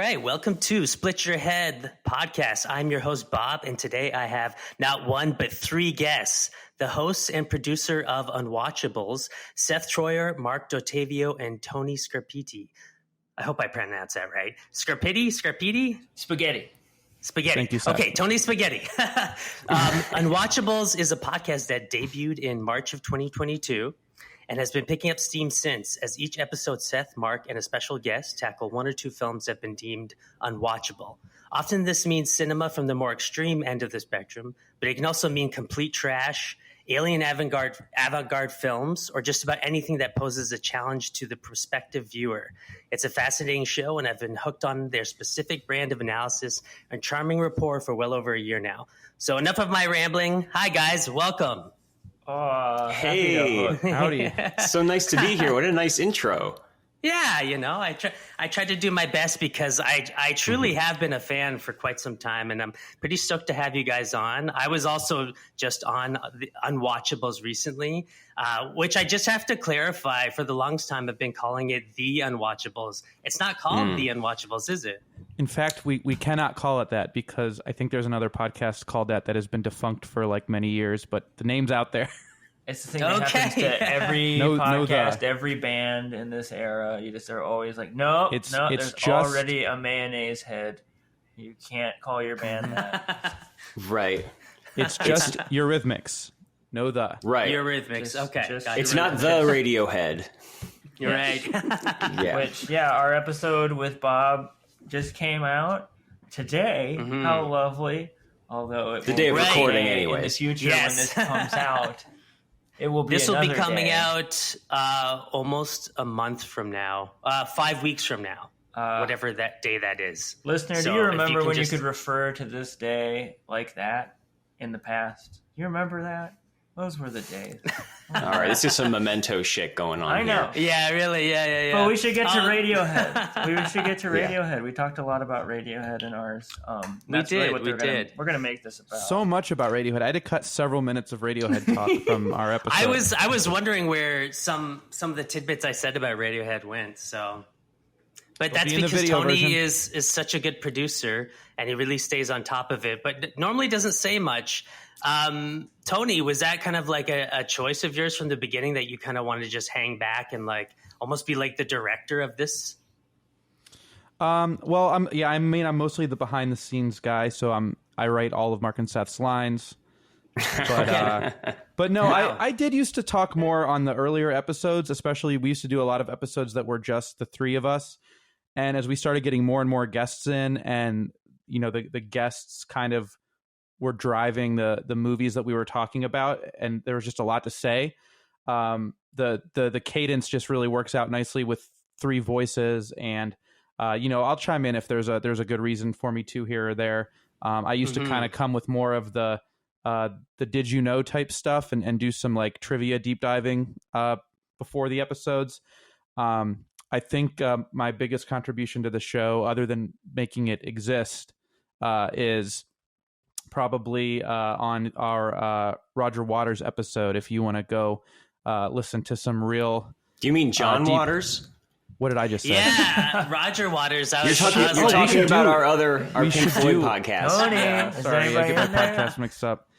right, welcome to Split Your Head podcast. I'm your host, Bob, and today I have not one, but three guests. The host and producer of Unwatchables, Seth Troyer, Marc Dottavio, and Tony Scarpitti. I hope I pronounced that right. Scarpitti? Spaghetti. Thank you, Seth. Okay, Tony Spaghetti. Unwatchables is a podcast that debuted in March of 2022 and has been picking up steam since, as each episode Seth, Marc, and a special guest tackle one or two films that have been deemed unwatchable. Often this means cinema from the more extreme end of the spectrum, but it can also mean complete trash, alien avant-garde films, or just about anything that poses a challenge to the prospective viewer. It's a fascinating show, and I've been hooked on their specific brand of analysis and charming rapport for well over a year now. So enough of my rambling. Hi, guys. Welcome. Hey, howdy. So nice to be here. What a nice intro. Yeah, you know, I tried to do my best because I truly have been a fan for quite some time, and I'm pretty stoked to have you guys on. I was also just on the Unwatchables recently, which I just have to clarify. For the longest time, I've been calling it The Unwatchables. It's not called The Unwatchables, is it? In fact, we cannot call it that because I think there's another podcast called that has been defunct for like many years, but the name's out there. It's the thing that happens to every podcast, every band in this era. You just are always like, there's just already a mayonnaise head. You can't call your band that. Right. It's just Eurythmics. No the. Right. Eurythmics. Okay. It's not the Radiohead. You're right. Yeah. Which, our episode with Bob just came out today. Mm-hmm. How lovely. Although it the day of recording anyway. In the future when this comes out. It will be. This will be coming day. out almost a month from now, 5 weeks from now, whatever that day that is. Listener, do you remember when you could refer to this day like that in the past? Do you remember that? Those were the days. All right, this is some memento shit going on. I know. Here. Yeah, really. Yeah. But we should get to Radiohead. We should get to Radiohead. We talked a lot about Radiohead in ours. That's really what we're going to make this about. So much about Radiohead. I had to cut several minutes of Radiohead talk from our episode. I was wondering where some of the tidbits I said about Radiohead went. So, but that's because Tony is such a good producer and he really stays on top of it. But normally doesn't say much. Tony, was that kind of like a choice of yours from the beginning that you kind of wanted to just hang back and like almost be like the director of this? Well, I'm mostly the behind the scenes guy, so I write all of Marc and Seth's lines. But no, wow. I did used to talk more on the earlier episodes, especially we used to do a lot of episodes that were just the three of us. And as we started getting more and more guests in and, you know, the guests kind of were driving the movies that we were talking about, and there was just a lot to say. The cadence just really works out nicely with three voices, and I'll chime in if there's a good reason for me to here or there. I used to kind of come with more of the did you know type stuff and do some like trivia deep diving before the episodes. I think my biggest contribution to the show, other than making it exist, is probably on our Roger Waters episode. If you want to go listen to some real... Do you mean John Waters? What did I just say? Yeah, Roger Waters. You're talking about our Pink Floyd podcast. Sorry, I get my podcast mixed up.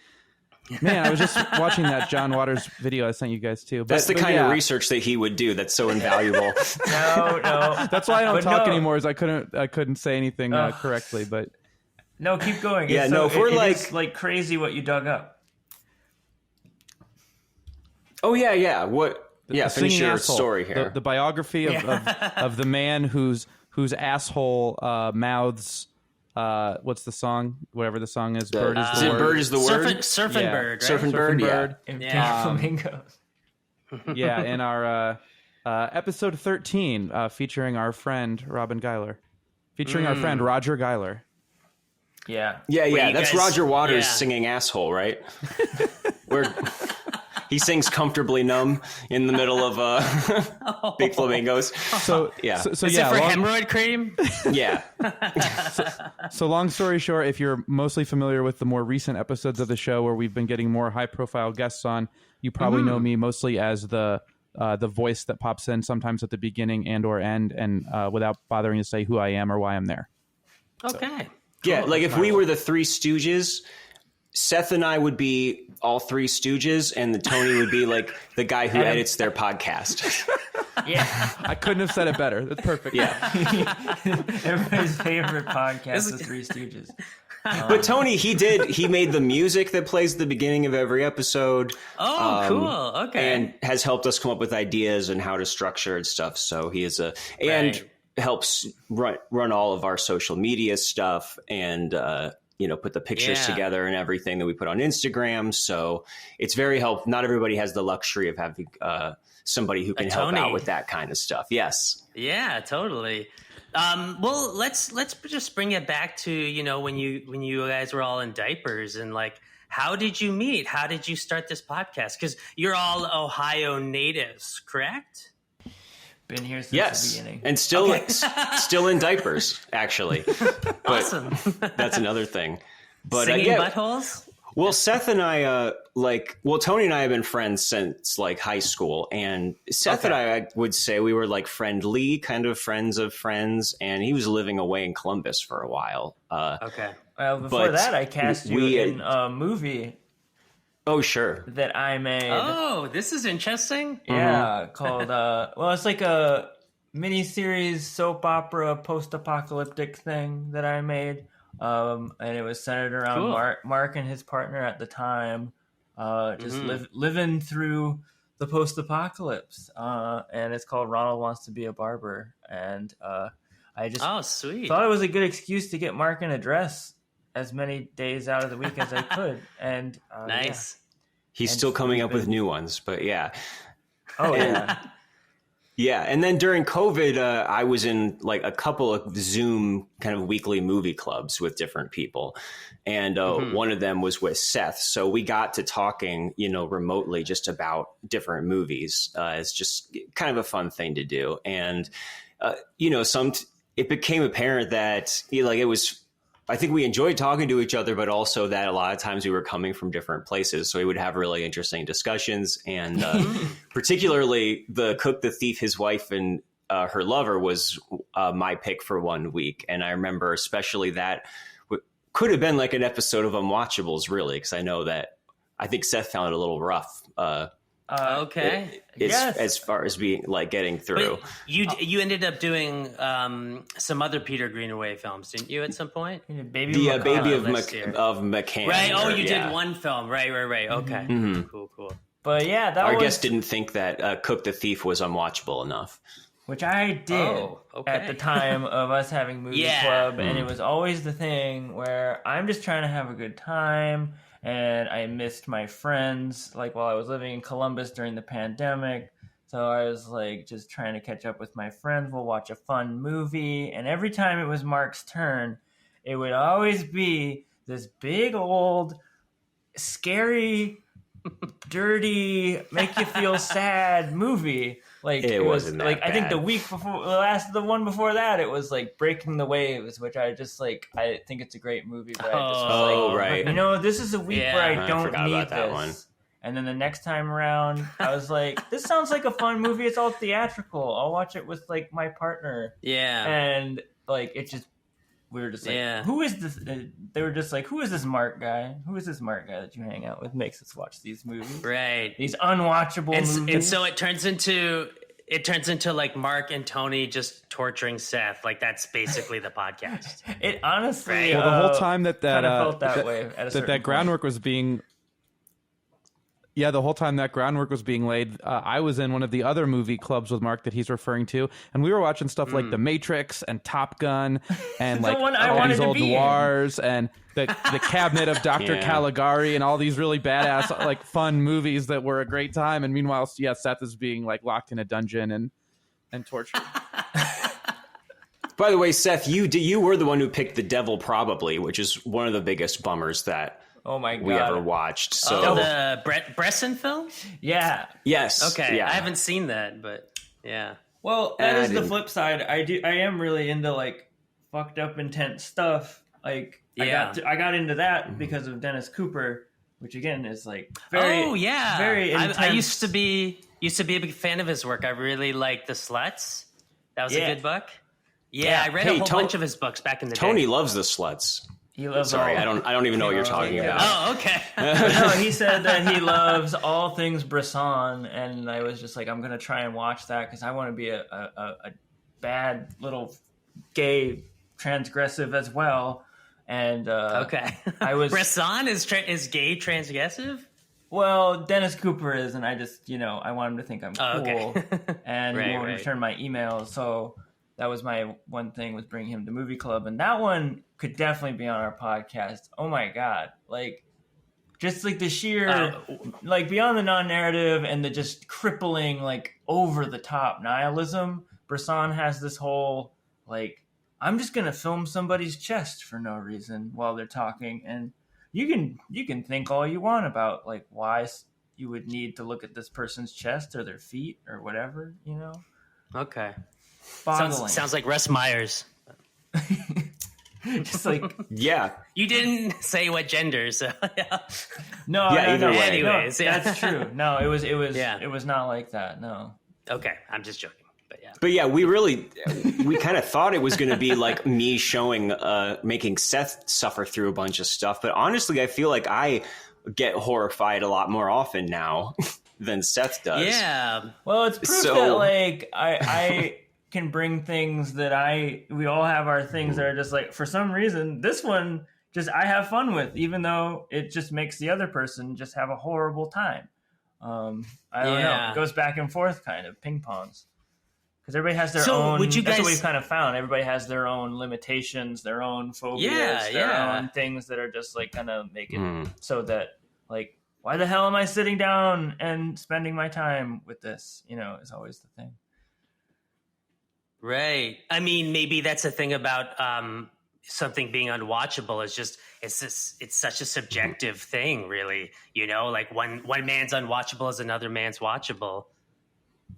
Man, I was just watching that John Waters video I sent you guys too. That's the kind of research that he would do. That's so invaluable. No. That's why I don't talk anymore. Is I couldn't say anything correctly, but... No, keep going. Yeah, if we're like crazy what you dug up. Oh yeah. What? The finish your asshole. Story here. The biography of the man whose asshole mouths. What's the song? Whatever the song is. Bird is the word. Bird is the word. Surfing bird. Right? Surfing bird. Yeah. Flamingos. Yeah, in our episode 13, featuring our friend Robin Geiler, featuring our friend Roger Geiler. Yeah. That's Roger Waters singing "Asshole," right? Where he sings "Comfortably Numb" in the middle of Big Flamingos. So is it for hemorrhoid cream? Yeah. So long story short, if you're mostly familiar with the more recent episodes of the show where we've been getting more high-profile guests on, you probably know me mostly as the voice that pops in sometimes at the beginning and or end, and without bothering to say who I am or why I'm there. Okay. So, yeah, cool. like if we were the Three Stooges, Seth and I would be all Three Stooges, and the Tony would be like the guy who edits their podcast. Yeah. I couldn't have said it better. That's perfect. Yeah. Everybody's favorite podcast, The Three Stooges. But Tony, he made the music that plays at the beginning of every episode. Oh, cool. Okay. And has helped us come up with ideas and how to structure and stuff. So he is helps run all of our social media stuff and put the pictures together and everything that we put on Instagram. So it's very helpful. Not everybody has the luxury of having somebody who can help out with that kind of stuff. Yes. Yeah, totally. Well, let's just bring it back to, when you guys were all in diapers and like, how did you meet? How did you start this podcast? Because you're all Ohio natives, correct? Been here since the beginning. And still in diapers, actually. But awesome. That's another thing. But singing buttholes? Well, Seth and I, Tony and I have been friends since like high school, and Seth and I would say we were like friendly, kind of friends of friends, and he was living away in Columbus for a while. Okay. Well, before that, I cast you in a movie. Oh, sure. That I made. Oh, this is interesting. Yeah, called, it's like a miniseries soap opera post-apocalyptic thing that I made. And it was centered around Mark and his partner at the time, living through the post-apocalypse. And it's called Ronald Wants to Be a Barber. And I just sweet. thought it was a good excuse to get Mark in a dress as many days out of the week as I could. And nice. Yeah. He's still coming up with new ones, but yeah. Oh, yeah. Yeah, and then during COVID, I was in like a couple of Zoom kind of weekly movie clubs with different people. And one of them was with Seth. So we got to talking, remotely just about different movies. It's just kind of a fun thing to do. And, it became apparent that I think we enjoyed talking to each other, but also that a lot of times we were coming from different places. So we would have really interesting discussions. And particularly the cook, the thief, his wife, and her lover was my pick for 1 week. And I remember especially that could have been like an episode of Unwatchables, really, because I think Seth found it a little rough. Okay. As far as being like getting through. But you ended up doing some other Peter Greenaway films, didn't you? At some point, Baby of McCann. Right. Oh, you did one film. Right. Okay. Mm-hmm. Cool. But yeah, our guest didn't think that Cook the Thief was unwatchable enough. Which I did at the time of us having movie club, and it was always the thing where I'm just trying to have a good time. And I missed my friends, like while I was living in Columbus during the pandemic. So I was like just trying to catch up with my friends. We'll watch a fun movie. And every time it was Mark's turn, it would always be this big old, scary, dirty, make you feel sad movie. Like it wasn't that like bad. I think the week before, the one before that, it was like Breaking the Waves, which I just like. I think it's a great movie, but I just was like, right. This is a week where I don't need this. One. And then the next time around, I was like, this sounds like a fun movie. It's all theatrical. I'll watch it with like my partner. Yeah. And like we were just like, who is this? They were just like, who is this Mark guy? Who is this Mark guy that you hang out with? Makes us watch these movies, right? These unwatchable movies. And so it turns into like Mark and Tony just torturing Seth. Like that's basically the podcast. It honestly, well, the whole time that felt that way at a that groundwork was being. Yeah, the whole time that groundwork was being laid, I was in one of the other movie clubs with Mark that he's referring to, and we were watching stuff like The Matrix and Top Gun and like all these old noirs and the Cabinet of Dr. Caligari and all these really badass like fun movies that were a great time. And meanwhile, Seth is being like locked in a dungeon and tortured. By the way, Seth, you were the one who picked The Devil Probably, which is one of the biggest bummers that. Oh my God. We ever watched. So the Bresson film? Yeah. Yes. Okay. Yeah. I haven't seen that, but yeah. Well, that is the flip side. I am really into like fucked up intense stuff. Like I got into that because of Dennis Cooper, which again is like very very intense. I used to be a big fan of his work. I really liked The Sluts. That was a good book. Yeah, I read a whole bunch of his books back in the day. Tony loves the sluts. He loves Sorry, I don't even know what you're talking about. Oh, okay. No, he said that he loves all things Bresson, and I was just like, I'm going to try and watch that because I want to be a bad little gay transgressive as well. And okay, I was Bresson is gay transgressive. Well, Dennis Cooper is, and I just I want him to think I'm cool, and he won't return my emails. So that was my one thing, was bringing him to Movie Club, and that one could definitely be on our podcast. Oh my god, like just like the sheer like beyond the non-narrative and the just crippling like over the top nihilism. Bresson has this whole like, I'm just gonna film somebody's chest for no reason while they're talking, and you can think all you want about like why you would need to look at this person's chest or their feet or whatever, Okay. Sounds like Russ Myers. Just like yeah. You didn't say what gender, so yeah. No. Anyways, that's true. No, it was not like that. No. Okay, I'm just joking. But yeah, we kind of thought it was going to be like me showing, making Seth suffer through a bunch of stuff. But honestly, I feel like I get horrified a lot more often now than Seth does. Yeah. Well, it's proof that like I can bring things that we all have our things that are just like, for some reason, this one just I have fun with, even though it just makes the other person just have a horrible time. I don't know. It goes back and forth, kind of ping pongs. Because everybody has their own. That's what we've kind of found. Everybody has their own limitations, their own phobias, their own things that are just like kind of make it so that like, why the hell am I sitting down and spending my time with this? Is always the thing. Right. I mean, maybe that's the thing about something being unwatchable. Is just it's such a subjective thing, really. Like one man's unwatchable is another man's watchable.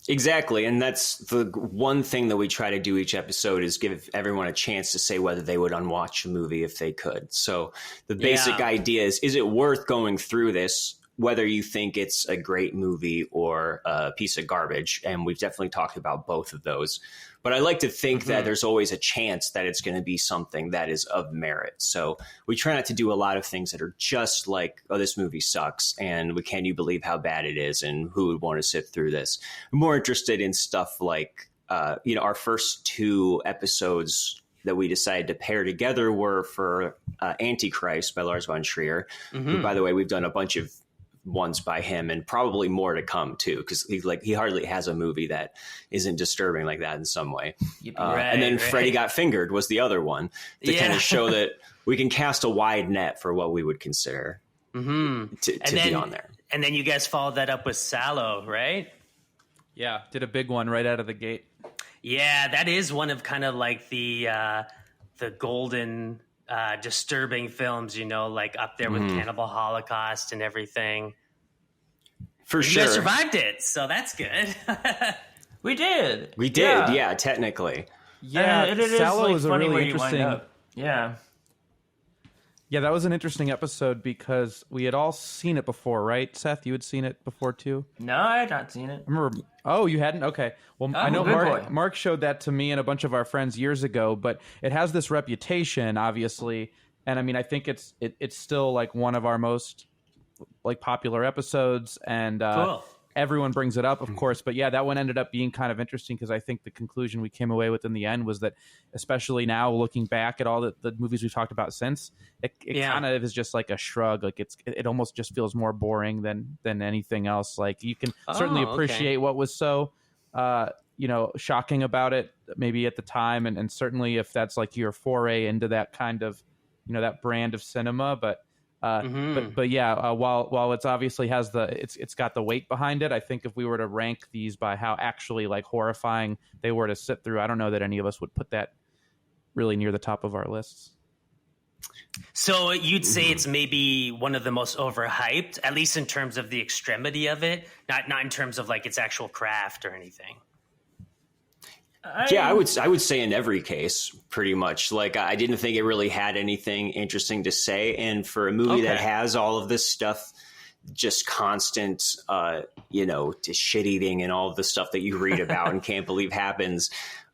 Exactly. And that's the one thing that we try to do each episode, is give everyone a chance to say whether they would unwatch a movie if they could. So the basic idea is it worth going through this, whether you think it's a great movie or a piece of garbage? And we've definitely talked about both of those. But I like to think that there's always a chance that it's going to be something that is of merit. So we try not to do a lot of things that are just like, oh, this movie sucks, and can you believe how bad it is, and who would want to sit through this? I'm more interested in stuff like, our first two episodes that we decided to pair together were for Antichrist by Lars von Trier, who, by the way, we've done a bunch of ones by him, and probably more to come too, because he hardly has a movie that isn't disturbing like that in some way. And then Freddy Got Fingered was the other one to kind of show that we can cast a wide net for what we would consider to be on there. And then you guys followed that up with Salo, right? Yeah, did a big one right out of the gate. Yeah, that is one of kind of like the golden disturbing films, like up there with Cannibal Holocaust and everything. For sure. You guys survived it, so that's good. We did, yeah, technically. Yeah, it is Salo like was funny a really where you interesting. wind up. Yeah. Yeah, that was an interesting episode because we had all seen it before, right? Seth, you had seen it before too? No, I had not seen it. I remember. Oh, you hadn't? Okay. Well, I know Mark showed that to me and a bunch of our friends years ago, but it has this reputation, obviously. And I mean, I think it's still like one of our most like popular episodes, and cool. Everyone brings it up, of course. But yeah, that one ended up being kind of interesting because I think the conclusion we came away with in the end was that, especially now looking back at all the movies we've talked about since, it kind of is just like a shrug. Like it almost just feels more boring than anything else. Like you can certainly appreciate what was so shocking about it maybe at the time, and certainly if that's like your foray into that kind of that brand of cinema, but yeah, while it's obviously has it's got the weight behind it, I think if we were to rank these by how actually like horrifying they were to sit through, I don't know that any of us would put that really near the top of our lists. So you'd say it's maybe one of the most overhyped, at least in terms of the extremity of it, not in terms of like its actual craft or anything. I would say in every case, pretty much. Like, I didn't think it really had anything interesting to say. And for a movie that has all of this stuff, just constant, to shit eating and all of the stuff that you read about and can't believe happens,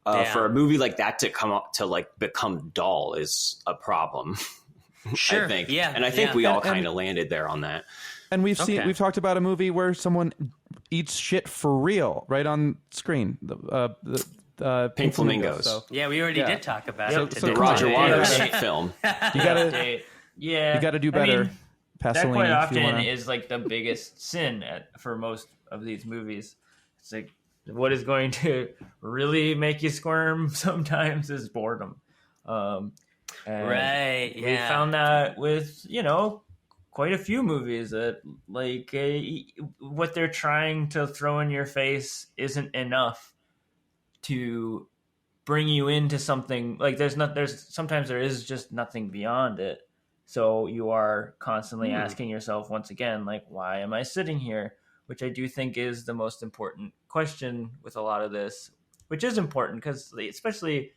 for a movie like that to come up to like become dull is a problem. Sure. I think. Yeah. And I think we all kind of landed there on that. And we've talked about a movie where someone eats shit for real right on screen. The Pink Flamingos. So. Yeah, we already did talk about it. The Roger Waters film. You gotta do better. I mean, that quite often is is like the biggest sin for most of these movies. It's like what is going to really make you squirm sometimes is boredom. Right. Yeah. We found that with, quite a few movies that like what they're trying to throw in your face isn't enough to bring you into something. Like sometimes there is just nothing beyond it. So you are constantly asking yourself once again, like, why am I sitting here? Which I do think is the most important question with a lot of this, which is important because especially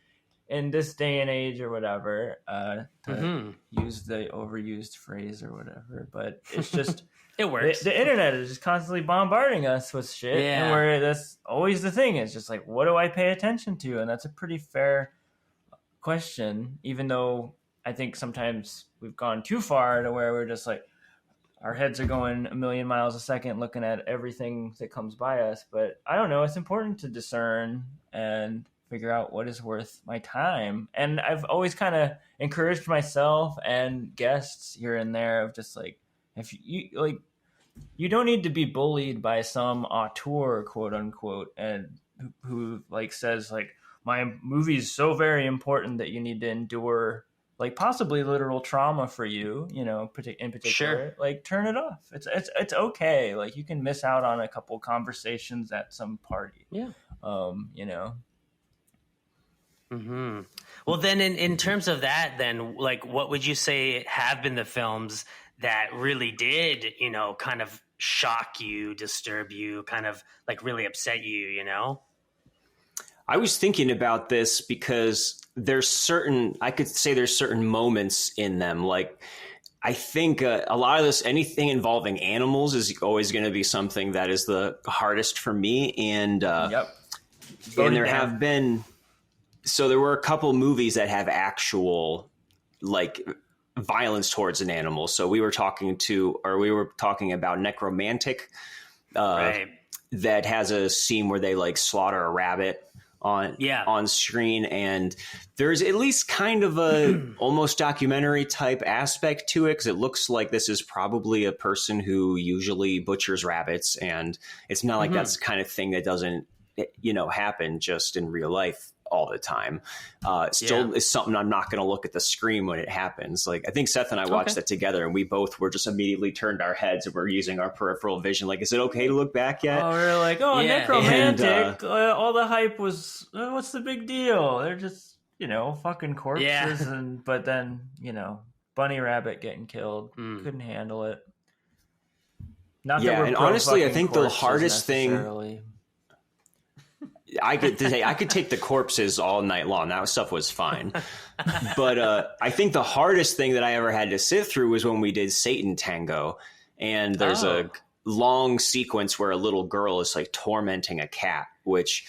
in this day and age or whatever, to use the overused phrase or whatever, but it's just it works. The internet is just constantly bombarding us with shit, and that's always the thing. It's just like, what do I pay attention to? And that's a pretty fair question, even though I think sometimes we've gone too far to where we're just like our heads are going a million miles a second looking at everything that comes by us. But I don't know. It's important to discern and figure out what is worth my time. And I've always kind of encouraged myself and guests here and there of just like, if you don't need to be bullied by some auteur, quote unquote, and who like says like, my movie is so very important that you need to endure like possibly literal trauma for you, in particular. Sure. Like turn it off. It's okay. Like you can miss out on a couple conversations at some party. Yeah. Mm-hmm. Well, then in terms of that, then like what would you say have been the films that really did, kind of shock you, disturb you, kind of like really upset you, I was thinking about this because there's certain moments in them. Like, I think a lot of this, anything involving animals is always going to be something that is the hardest for me. And, and there were a couple movies that have actual like violence towards an animal. So we were talking about Necromantic, that has a scene where they like slaughter a rabbit on screen, and there's at least kind of a almost documentary type aspect to it because it looks like this is probably a person who usually butchers rabbits, and it's not like that's the kind of thing that doesn't happen just in real life all the time. Still is something I'm not going to look at the screen when it happens. Like I think Seth and I watched that together, and we both were just immediately turned our heads and we're using our peripheral vision. Like, is it okay to look back yet? Oh, we were like, Necromantic. And, all the hype was, what's the big deal? They're just, fucking corpses. Yeah. But then, bunny rabbit getting killed. Couldn't handle it. Not that we're and honestly, I think the hardest thing. I could take the corpses all night long. That stuff was fine. But I think the hardest thing that I ever had to sit through was when we did Satan Tango. And there's a long sequence where a little girl is like tormenting a cat, which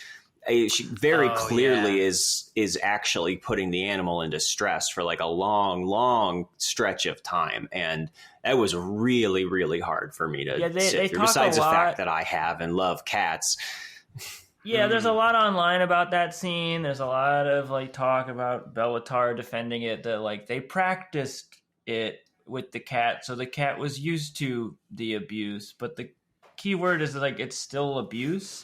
she very clearly is actually putting the animal in distress for like a long, long stretch of time. And that was really, really hard for me to sit through, besides the fact that I have and love cats. Yeah, there's a lot online about that scene. There's a lot of like talk about Bellatar defending it, that like they practiced it with the cat, so the cat was used to the abuse. But the key word is like it's still abuse.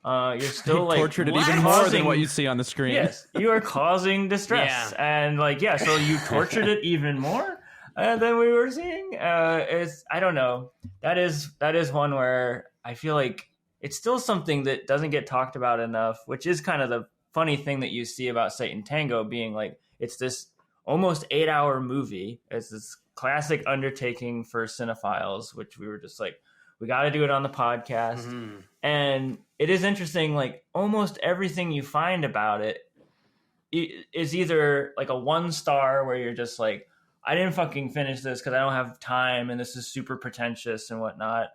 You're still like tortured it even more than what you see on the screen. Yes, you are causing distress, and so you tortured it even more than we were seeing. I don't know. That is one where I feel like it's still something that doesn't get talked about enough, which is kind of the funny thing that you see about Satan Tango being like, it's this almost 8-hour movie. It's this classic undertaking for cinephiles, which we were just like, we got to do it on the podcast. Mm-hmm. And it is interesting, like almost everything you find about it is either like a 1-star where you're just like, I didn't fucking finish this because I don't have time and this is super pretentious and whatnot.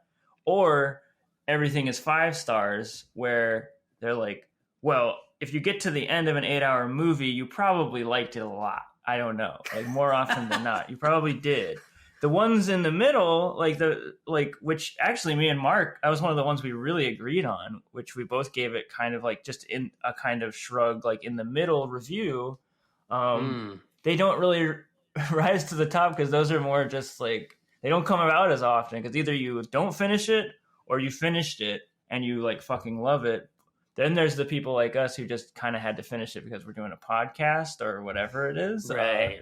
Or everything is 5 stars where they're like, well, if you get to the end of an 8-hour movie, you probably liked it a lot. I don't know, like more often than not, you probably did. The ones in the middle, which actually me and Mark, that was one of the ones we really agreed on, which we both gave it kind of like just in a kind of shrug, like in the middle review. They don't really rise to the top because those are more just like, they don't come about as often because either you don't finish it or you finished it and you like fucking love it. Then there's the people like us who just kind of had to finish it because we're doing a podcast or whatever it is. Right.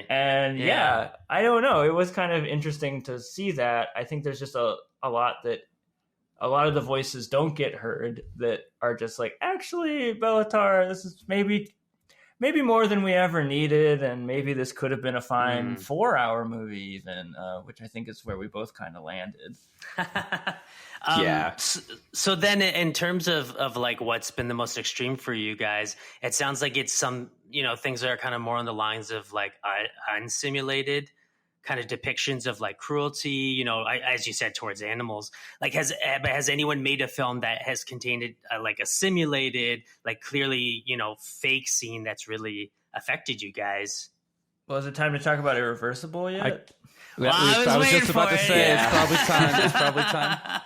And yeah, I don't know. It was kind of interesting to see that. I think there's just a lot of the voices don't get heard that are just like, actually, Bellatar, this is maybe more than we ever needed. And maybe this could have been a fine 4-hour movie even, which I think is where we both kind of landed. So then in terms of like what's been the most extreme for you guys, it sounds like it's some, things that are kind of more on the lines of like unsimulated kind of depictions of like cruelty, as you said, towards animals. Like has anyone made a film that has contained like a simulated, like clearly, fake scene that's really affected you guys? Well, is it time to talk about Irreversible yet? I was just about to say it's probably time.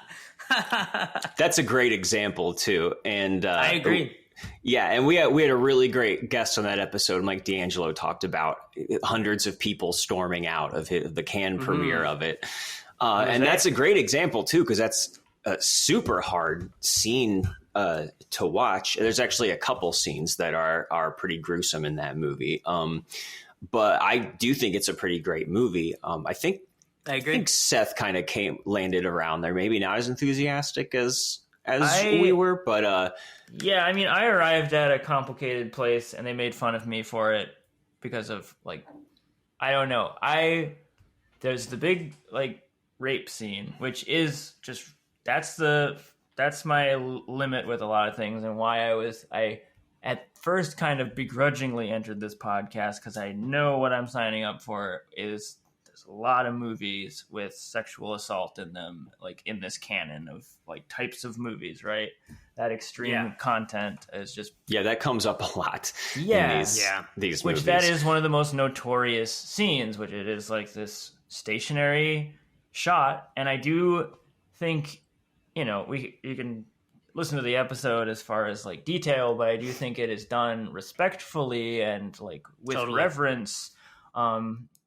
That's a great example too, and I agree. Yeah, and we had a really great guest on that episode. Mike D'Angelo talked about hundreds of people storming out of the Cannes premiere of it, and that's a great example too because that's a super hard scene to watch. There's actually a couple scenes that are pretty gruesome in that movie, but I do think it's a pretty great movie. I think Seth kind of landed around there. Maybe not as enthusiastic as we were, but yeah, I mean, I arrived at a complicated place and they made fun of me for it because of like, I don't know. There's the big like rape scene, which is just, that's my limit with a lot of things and why I at first kind of begrudgingly entered this podcast because I know what I'm signing up for is a lot of movies with sexual assault in them, like in this canon of like types of movies, right? That extreme content is just that comes up a lot. In these which movies. That is one of the most notorious scenes, which it is like this stationary shot, and I do think you can listen to the episode as far as like detail, but I do think it is done respectfully and like with reverence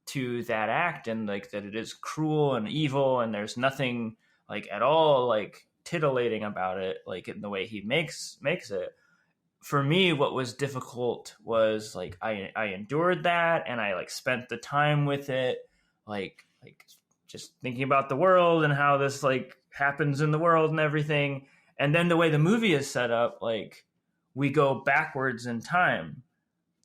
to that act, and like that it is cruel and evil, and there's nothing like at all like titillating about it, like in the way he makes it. For me, what was difficult was like I endured that, and I like spent the time with it, like just thinking about the world and how this like happens in the world and everything. And then the way the movie is set up, like we go backwards in time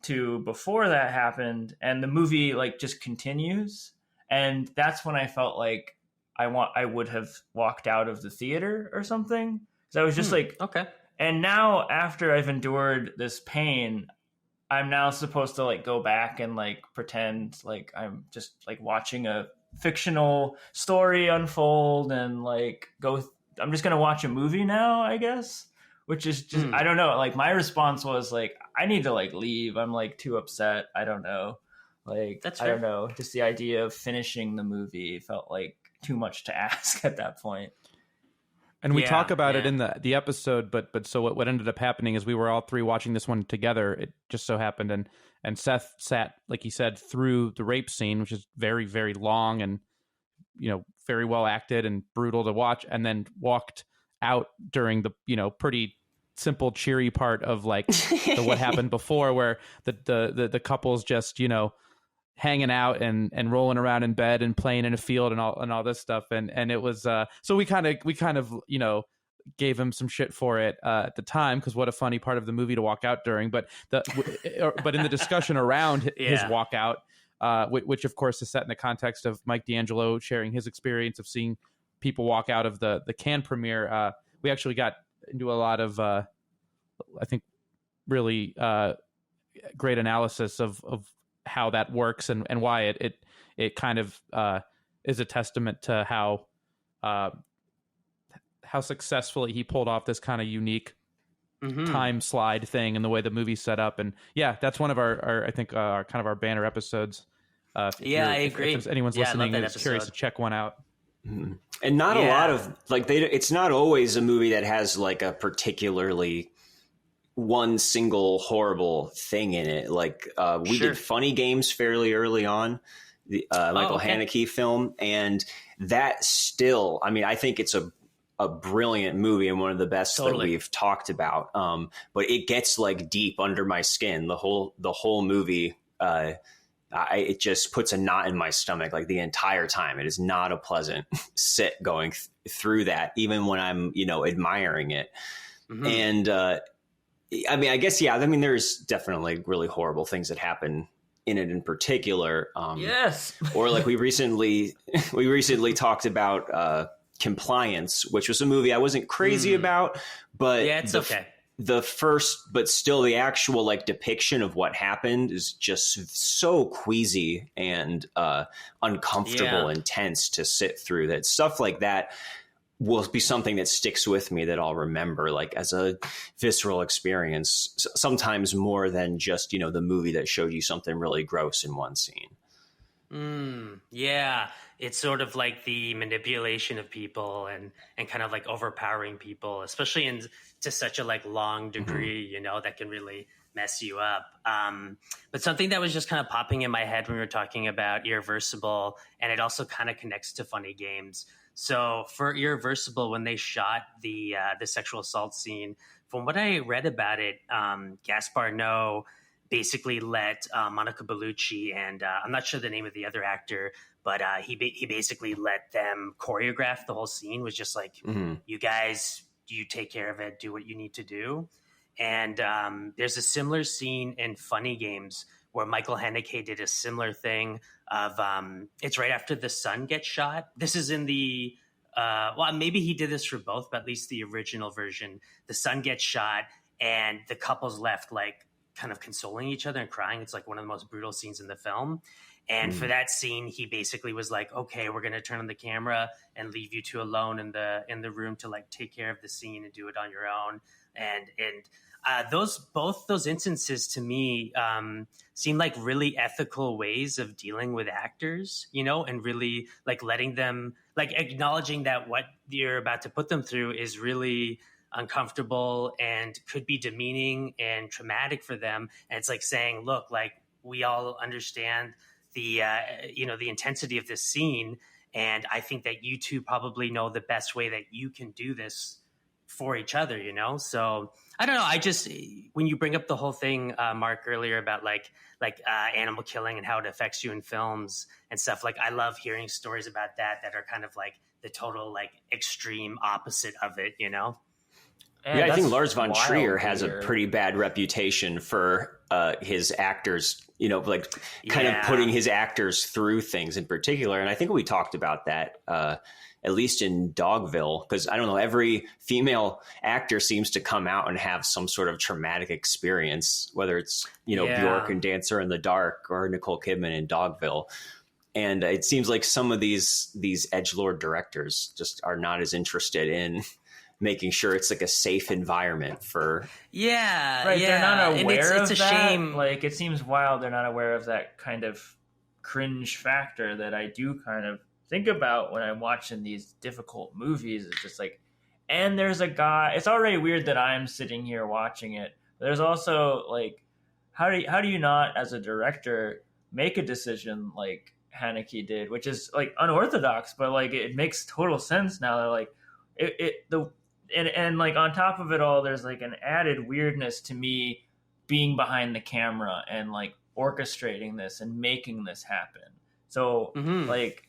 to before that happened, and the movie like just continues, and that's when I felt like I would have walked out of the theater or something, because I was just like, okay. And now after I've endured this pain, I'm now supposed to like go back and like pretend like I'm just like watching a fictional story unfold and like I'm just gonna watch a movie now, I guess. Which is just, I don't know. Like my response was like, I need to like leave. I'm like too upset. I don't know. Like, that's I don't know. Just the idea of finishing the movie felt like too much to ask at that point. And we talk about it in the episode, but so what ended up happening is we were all three watching this one together. It just so happened. And Seth sat, like he said, through the rape scene, which is very, very long and, very well acted and brutal to watch, and then walked out during the pretty simple cheery part of like what happened before, where the couple's just hanging out and rolling around in bed and playing in a field and all this stuff, and it was so we kind of gave him some shit for it at the time, because what a funny part of the movie to walk out during, but in the discussion around his walkout, which of course is set in the context of Mike D'Angelo sharing his experience of seeing people walk out of the Cannes premiere. We actually got into a lot of, I think, really great analysis of how that works and why it kind of is a testament to how successfully he pulled off this kind of unique time slide thing and the way the movie's set up. And yeah, that's one of our I think our kind of our banner episodes. I agree. If anyone's listening and is curious to check one out. And not a lot of like it's not always a movie that has like a particularly one single horrible thing in it. Like we did Funny Games fairly early on, the Michael Haneke film, and that still, I mean, I think it's a brilliant movie and one of the best that we've talked about. But it gets like deep under my skin. The whole movie, it just puts a knot in my stomach like the entire time. It is not a pleasant sit going through that, even when I'm, admiring it. And I mean, I guess, there's definitely really horrible things that happen in it in particular. Or like we recently talked about Compliance, which was a movie I wasn't crazy about, but it's okay. The first, but still the actual like depiction of what happened is just so queasy and uncomfortable and tense to sit through. That stuff like that will be something that sticks with me, that I'll remember like as a visceral experience, sometimes more than just, the movie that showed you something really gross in one scene. It's sort of like the manipulation of people and kind of like overpowering people, especially to such a like long degree, that can really mess you up. But something that was just kind of popping in my head when we were talking about Irreversible, and it also kind of connects to Funny Games. So for Irreversible, when they shot the sexual assault scene, from what I read about it, Gaspar Noé basically let Monica Bellucci and I'm not sure the name of the other actor, but he basically let them choreograph the whole scene. Was just like, you guys, you take care of it, do what you need to do. And there's a similar scene in Funny Games where Michael Haneke did a similar thing of it's right after the son gets shot. This is in the maybe he did this for both, but at least the original version, the son gets shot and the couple's left like kind of consoling each other and crying. It's like one of the most brutal scenes in the film. And for that scene, he basically was like, okay, we're going to turn on the camera and leave you two alone in the room to like take care of the scene and do it on your own. And both those instances to me seem like really ethical ways of dealing with actors, and really like letting them, like acknowledging that what you're about to put them through is really uncomfortable and could be demeaning and traumatic for them. And it's like saying, look, like we all understand the intensity of this scene. And I think that you two probably know the best way that you can do this for each other, So I don't know. I just, when you bring up the whole thing, Mark, earlier about like animal killing and how it affects you in films and stuff, like I love hearing stories about that are kind of like the total like extreme opposite of it, I think Lars von Trier has a pretty bad reputation for his actors, kind of putting his actors through things in particular. And I think we talked about that, at least in Dogville, because I don't know, every female actor seems to come out and have some sort of traumatic experience, whether it's, Bjork in Dancer in the Dark or Nicole Kidman in Dogville. And it seems like some of these edgelord directors just are not as interested in making sure it's like a safe environment for they're not aware of that. Shame. Like it seems wild they're not aware of that kind of cringe factor that I do kind of think about when I'm watching these difficult movies. It's just like, and there's a guy, it's already weird that I'm sitting here watching it, but there's also like, how do you not as a director make a decision like Haneke did, which is like unorthodox, but like it makes total sense now that like and like on top of it all, there's like an added weirdness to me being behind the camera and like orchestrating this and making this happen. So like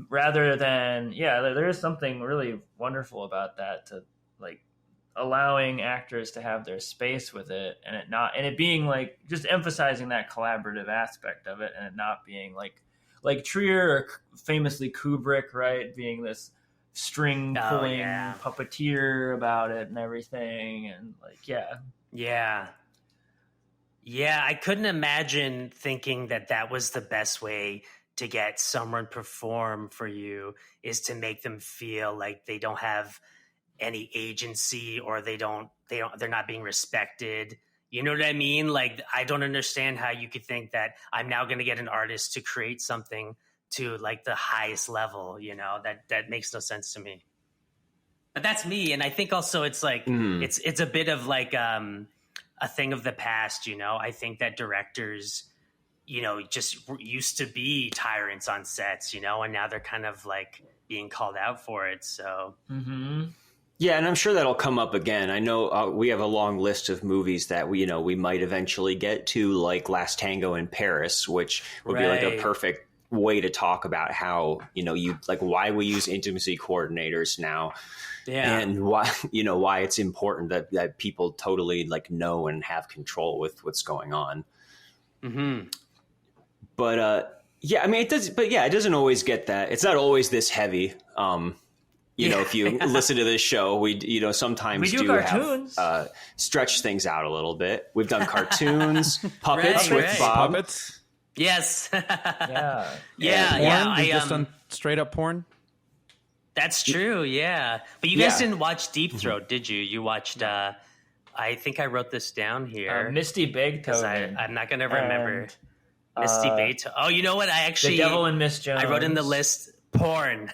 rather than there is something really wonderful about that, to like allowing actors to have their space with it and it being like just emphasizing that collaborative aspect of it and it not being like Trier or famously Kubrick, right, being this string pulling puppeteer about it and everything, and like I couldn't imagine thinking that was the best way to get someone perform for you, is to make them feel like they don't have any agency, or they're not being respected. You know what I mean? Like, I don't understand how you could think that I'm now going to get an artist to create something to like the highest level, you know, that makes no sense to me. But that's me. And I think also it's like, it's a bit of like a thing of the past, you know. I think that directors, you know, just used to be tyrants on sets, you know, and now they're kind of like being called out for it. So, yeah, and I'm sure that'll come up again. I know we have a long list of movies that we might eventually get to, like Last Tango in Paris, which would be like a perfect way to talk about how, you know, why we use intimacy coordinators now. Yeah. And why it's important that people totally like know and have control with what's going on. Mm-hmm. But yeah, I mean, it does. But yeah, it doesn't always get that. It's not always this heavy. You know, if you listen to this show, we sometimes we do cartoons. Have stretch things out a little bit. We've done cartoons, puppets with Bob. Puppets. Yes. Yeah. I just done straight up porn. That's true. Yeah, but you guys didn't watch Deep Throat, did you? You watched. I think I wrote this down here. Misty Beethoven. I'm not going to remember. Misty Beethoven. Oh, you know what? I actually The Devil and Miss Jones. I wrote in the list porn.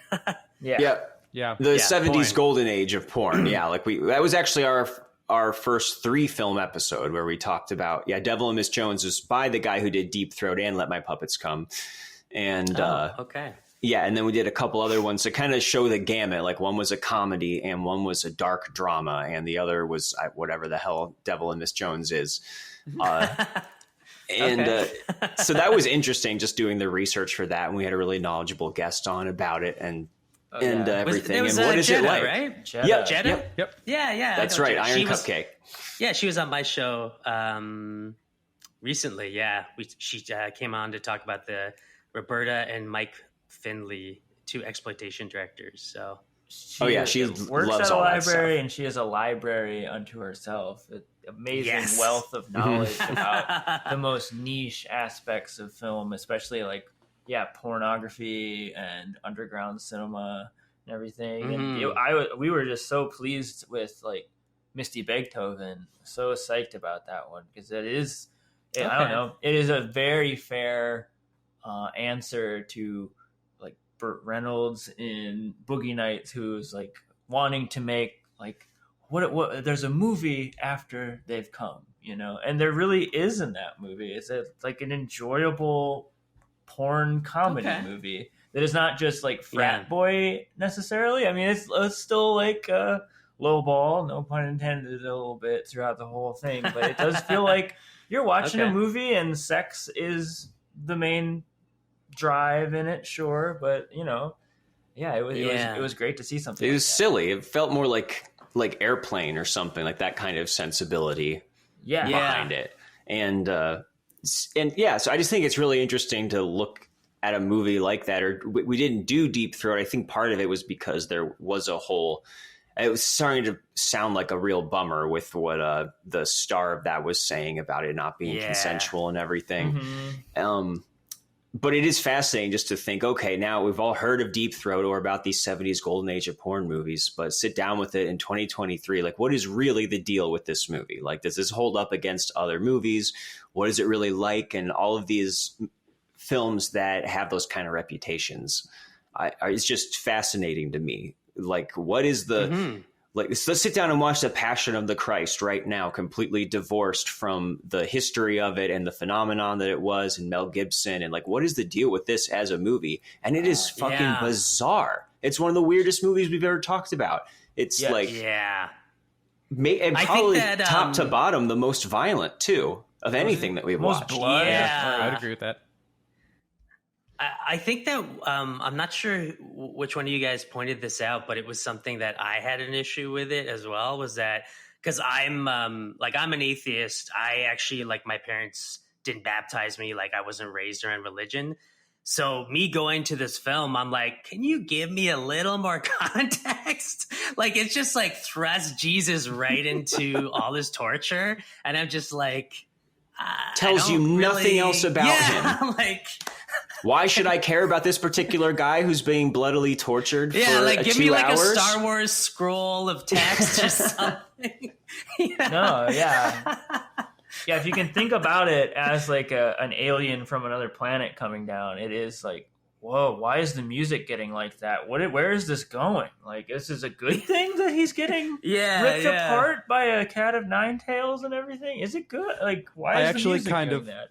Yeah. The 70s porn. Golden age of porn. Yeah, like that was actually our first 3 film episode where we talked about Devil and Miss Jones was by the guy who did Deep Throat and Let My Puppets Come. And okay. Yeah, and then we did a couple other ones to kind of show the gamut. Like one was a comedy and one was a dark drama and the other was whatever the hell Devil and Miss Jones is. And so that was interesting, just doing the research for that. And we had a really knowledgeable guest on about it and everything. And what is Jenna, it like? Right? Jenna? Yep. Yeah. That's right. Iron Cupcake. She was on my show recently. Yeah, she came on to talk about the Roberta and Mike Finley, 2 exploitation directors. So she works loves at a all library, and she is a library unto herself. Amazing wealth of knowledge about the most niche aspects of film, especially like pornography and underground cinema and everything. And we were just so pleased with like Misty Beethoven, so psyched about that one because it is I don't know, it is a very fair answer to like Burt Reynolds in Boogie Nights, who's like wanting to make like what there's a movie after they've come, you know, and there really is in that movie. It's like an enjoyable porn comedy movie that is not just like frat boy necessarily. I mean, it's still like low ball, no pun intended, a little bit throughout the whole thing, but it does feel like you're watching a movie and sex is the main drive in it, sure, but you know, it was great to see something. It was silly. It felt more like Airplane or something, like that kind of sensibility behind it. And so I just think it's really interesting to look at a movie like that. Or we didn't do Deep Throat. I think part of it was because there was it was starting to sound like a real bummer with what the star of that was saying about it not being consensual and everything. Mm-hmm. But it is fascinating just to think, okay, now we've all heard of Deep Throat or about these 70s golden age of porn movies, but sit down with it in 2023. Like, what is really the deal with this movie? Like, does this hold up against other movies? What is it really like? And all of these films that have those kind of reputations, it's just fascinating to me. Like, what is the... Like, let's sit down and watch The Passion of the Christ right now, completely divorced from the history of it and the phenomenon that it was, and Mel Gibson. And like, what is the deal with this as a movie? And it is fucking bizarre. It's one of the weirdest movies we've ever talked about. It's and probably top to bottom, the most violent too of anything that we've watched. Blood. Yeah, I'd agree with that. I think that I'm not sure which one of you guys pointed this out, but it was something that I had an issue with it as well. Was that because I'm an atheist. I actually, like, my parents didn't baptize me. Like, I wasn't raised around religion. So me going to this film, I'm like, can you give me a little more context? Like, it's just like thrust Jesus right into all this torture, and I'm just like, tells you nothing else about him. Like. Why should I care about this particular guy who's being bloodily tortured for give 2 me like hours? a Star Wars scroll of text or something. No, yeah. Yeah, if you can think about it as like an alien from another planet coming down, it is like, whoa, why is the music getting like that? Where is this going? Like, this is a good thing that he's getting ripped apart by a cat of nine tails and everything? Is it good? Like, why is the music doing that?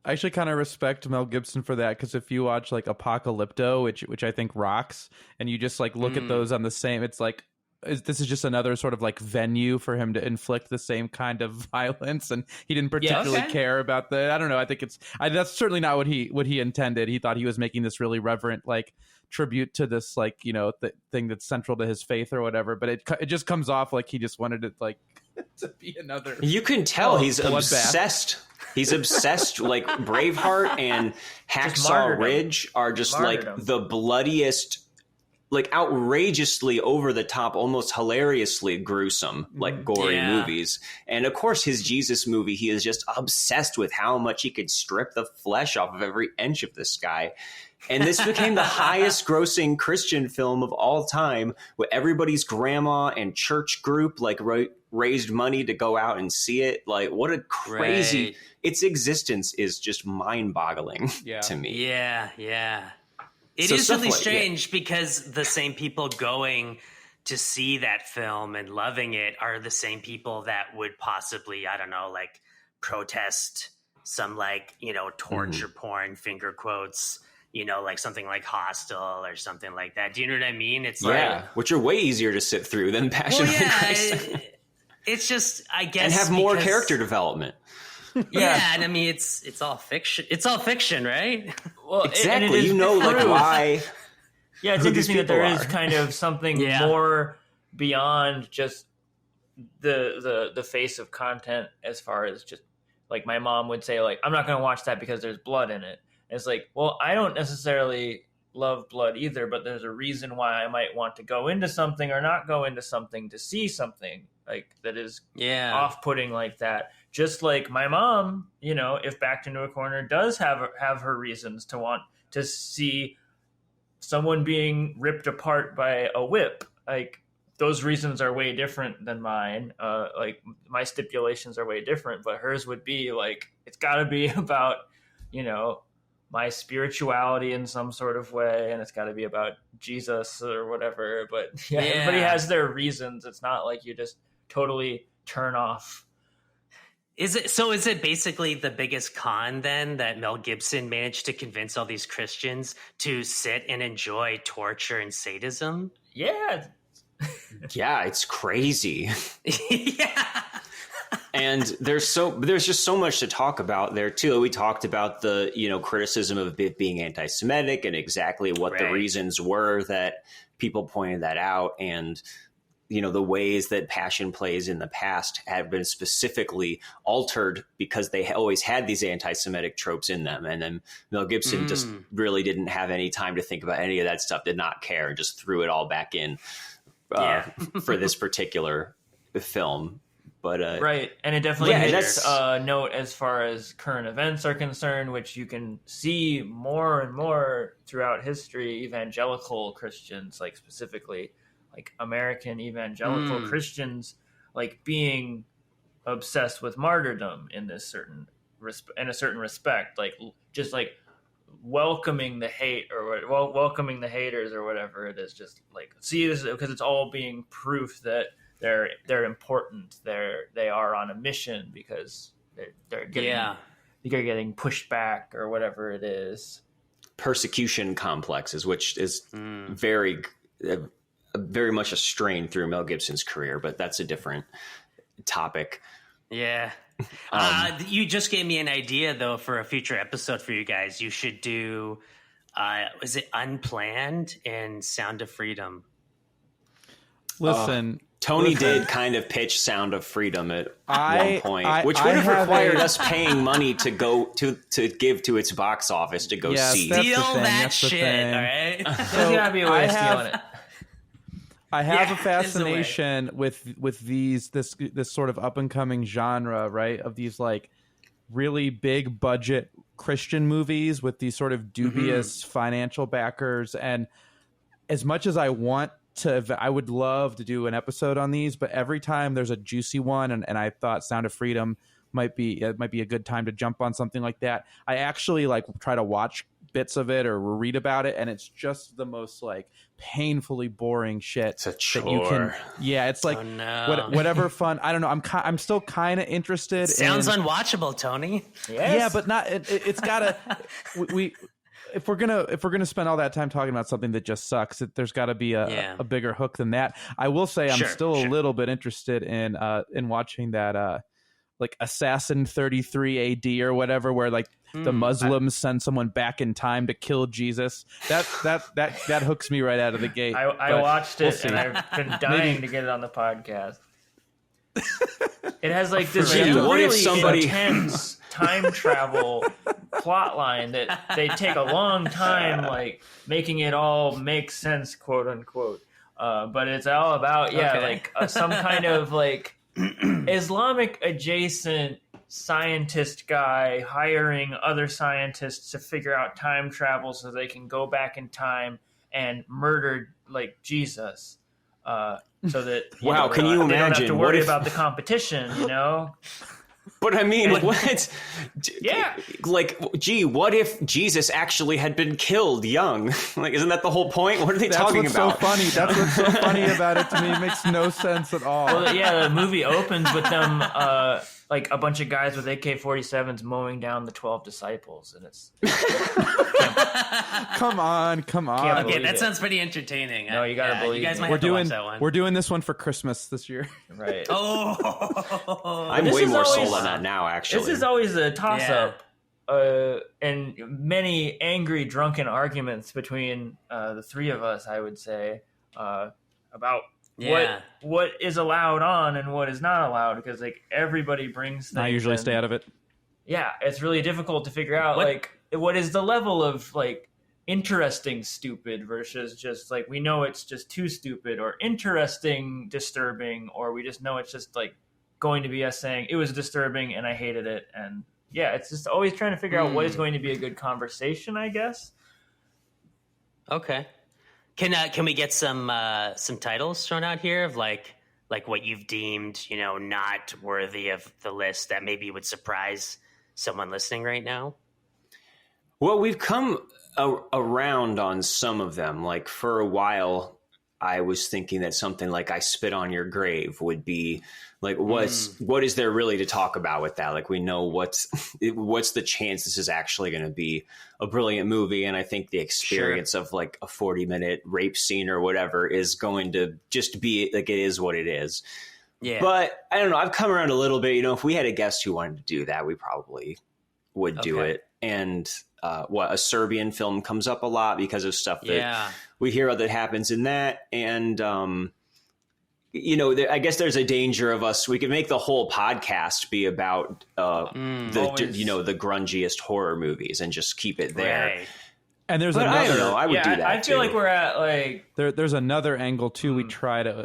I actually kind of respect Mel Gibson for that, because if you watch like Apocalypto, which I think rocks, and you just like look at those on the same, it's like, this is just another sort of like venue for him to inflict the same kind of violence, and he didn't particularly care about the. I don't know. I think that's certainly not what he intended. He thought he was making this really reverent like tribute to this like the thing that's central to his faith or whatever. But it just comes off like he just wanted it like to be another. You can tell he's obsessed. Bath. He's obsessed. Like Braveheart and Hacksaw Ridge are just like the bloodiest, like outrageously over the top, almost hilariously gruesome, like gory movies. And of course, his Jesus movie, he is just obsessed with how much he could strip the flesh off of every inch of this guy. And this became the highest grossing Christian film of all time, where everybody's grandma and church group like raised money to go out and see it. Like, what a crazy, its existence is just mind boggling to me. Yeah. It is really strange because the same people going to see that film and loving it are the same people that would possibly, I don't know, like protest some like, torture porn, finger quotes, like something like Hostel or something like that. Do you know what I mean? It's which are way easier to sit through than Passion of the Christ. It's just, I guess, and have more character development. And I mean, it's all fiction. It's all fiction, right? Well, exactly. Like why? Yeah, it's interesting that there is kind of something more beyond just the face of content, as far as just like my mom would say, like, I'm not going to watch that because there's blood in it. And it's like, well, I don't necessarily love blood either, but there's a reason why I might want to go into something or not go into something to see something like that is off-putting like that. Just like my mom, if Backed Into a Corner does have her reasons to want to see someone being ripped apart by a whip, like those reasons are way different than mine. Like my stipulations are way different, but hers would be like, it's got to be about, my spirituality in some sort of way, and it's got to be about Jesus or whatever. But everybody has their reasons. It's not like you just totally turn off. Is it basically the biggest con then that Mel Gibson managed to convince all these Christians to sit and enjoy torture and sadism? Yeah. Yeah, it's crazy. And there's just so much to talk about there too. We talked about the, criticism of it being anti-Semitic and exactly what the reasons were that people pointed that out. And, the ways that Passion plays in the past have been specifically altered because they always had these anti-Semitic tropes in them. And then Mel Gibson just really didn't have any time to think about any of that stuff, did not care, just threw it all back in for this particular film. But right, and it definitely hits a note as far as current events are concerned, which you can see more and more throughout history. Evangelical Christians, like specifically, like American evangelical Christians, like being obsessed with martyrdom in a certain respect, like just like welcoming the hate or welcoming the haters or whatever it is. Just like see this because it's all being proof that they're important. They are on a mission because they're getting pushed back or whatever it is. Persecution complexes, which is very much a strain through Mel Gibson's career, but that's a different topic. Yeah. You just gave me an idea though for a future episode for you guys. You should do is it Unplanned and Sound of Freedom? Listen, Tony did kind of pitch Sound of Freedom at one point, which would have required us paying money to go to give to its box office to go see. Steal that shit, all right? There's gotta be a way of stealing it. I have a fascination with this sort of up and coming genre, right? Of these like really big budget Christian movies with these sort of dubious financial backers. And as much as I want to, I would love to do an episode on these, but every time there's a juicy one, and I thought Sound of Freedom might be a good time to jump on something like that. I actually like try to watch bits of it or read about it, and it's just the most like painfully boring shit. It's a chore. It's like whatever fun. I don't know. I'm still kind of interested. Sounds unwatchable, Tony. Yes. Yeah, but not. It's gotta. we if we're gonna spend all that time talking about something that just sucks, there's got to be a bigger hook than that. I will say I'm still a little bit interested in watching that like Assassin 33 AD or whatever, where like the Muslims send someone back in time to kill Jesus. That hooks me right out of the gate. I watched it and I've been dying to get it on the podcast. It has like this really intense time travel plot line that they take a long time like making it all make sense, quote unquote. But it's all about some kind of like Islamic adjacent scientist guy hiring other scientists to figure out time travel so they can go back in time and murder like Jesus. So that can you imagine? They don't have to worry about the competition, you know. But I mean, what? Yeah. Like, gee, what if Jesus actually had been killed young? Like, isn't that the whole point? What are they talking about? That's what's so funny about it to me. It makes no sense at all. Well, yeah, the movie opens with them, like a bunch of guys with AK-47s mowing down the 12 disciples, and it's. Come on. Okay, that sounds pretty entertaining. No, you gotta believe. You guys might have to watch that one. We're doing this one for Christmas this year. Right. I'm way more sold on that now, actually. This is always a toss-up. And many angry, drunken arguments between the three of us, I would say, about what is allowed on and what is not allowed, because like everybody brings things. I usually stay out of it. Yeah, it's really difficult to figure out what is the level of like interesting stupid versus just like we know it's just too stupid, or interesting disturbing, or we just know it's just like going to be us saying it was disturbing and I hated it. And yeah, it's just always trying to figure out what is going to be a good conversation, I guess. Okay. Can we get some titles thrown out here of like what you've deemed, not worthy of the list that maybe would surprise someone listening right now? Well, we've come around on some of them. Like for a while, I was thinking that something like I Spit on Your Grave would be like, what is there really to talk about with that? Like we know what's the chance this is actually going to be a brilliant movie. And I think the experience of like a 40-minute rape scene or whatever is going to just be like, it is what it is. Yeah. But I don't know. I've come around a little bit. If we had a guest who wanted to do that, we probably would do it. And a Serbian film comes up a lot because of stuff that we hear that happens in that. And, I guess there's a danger of us. We could make the whole podcast be about the grungiest horror movies and just keep it there. Right. And there's another. I don't know. I would do that. I feel like we're at like there's another angle too.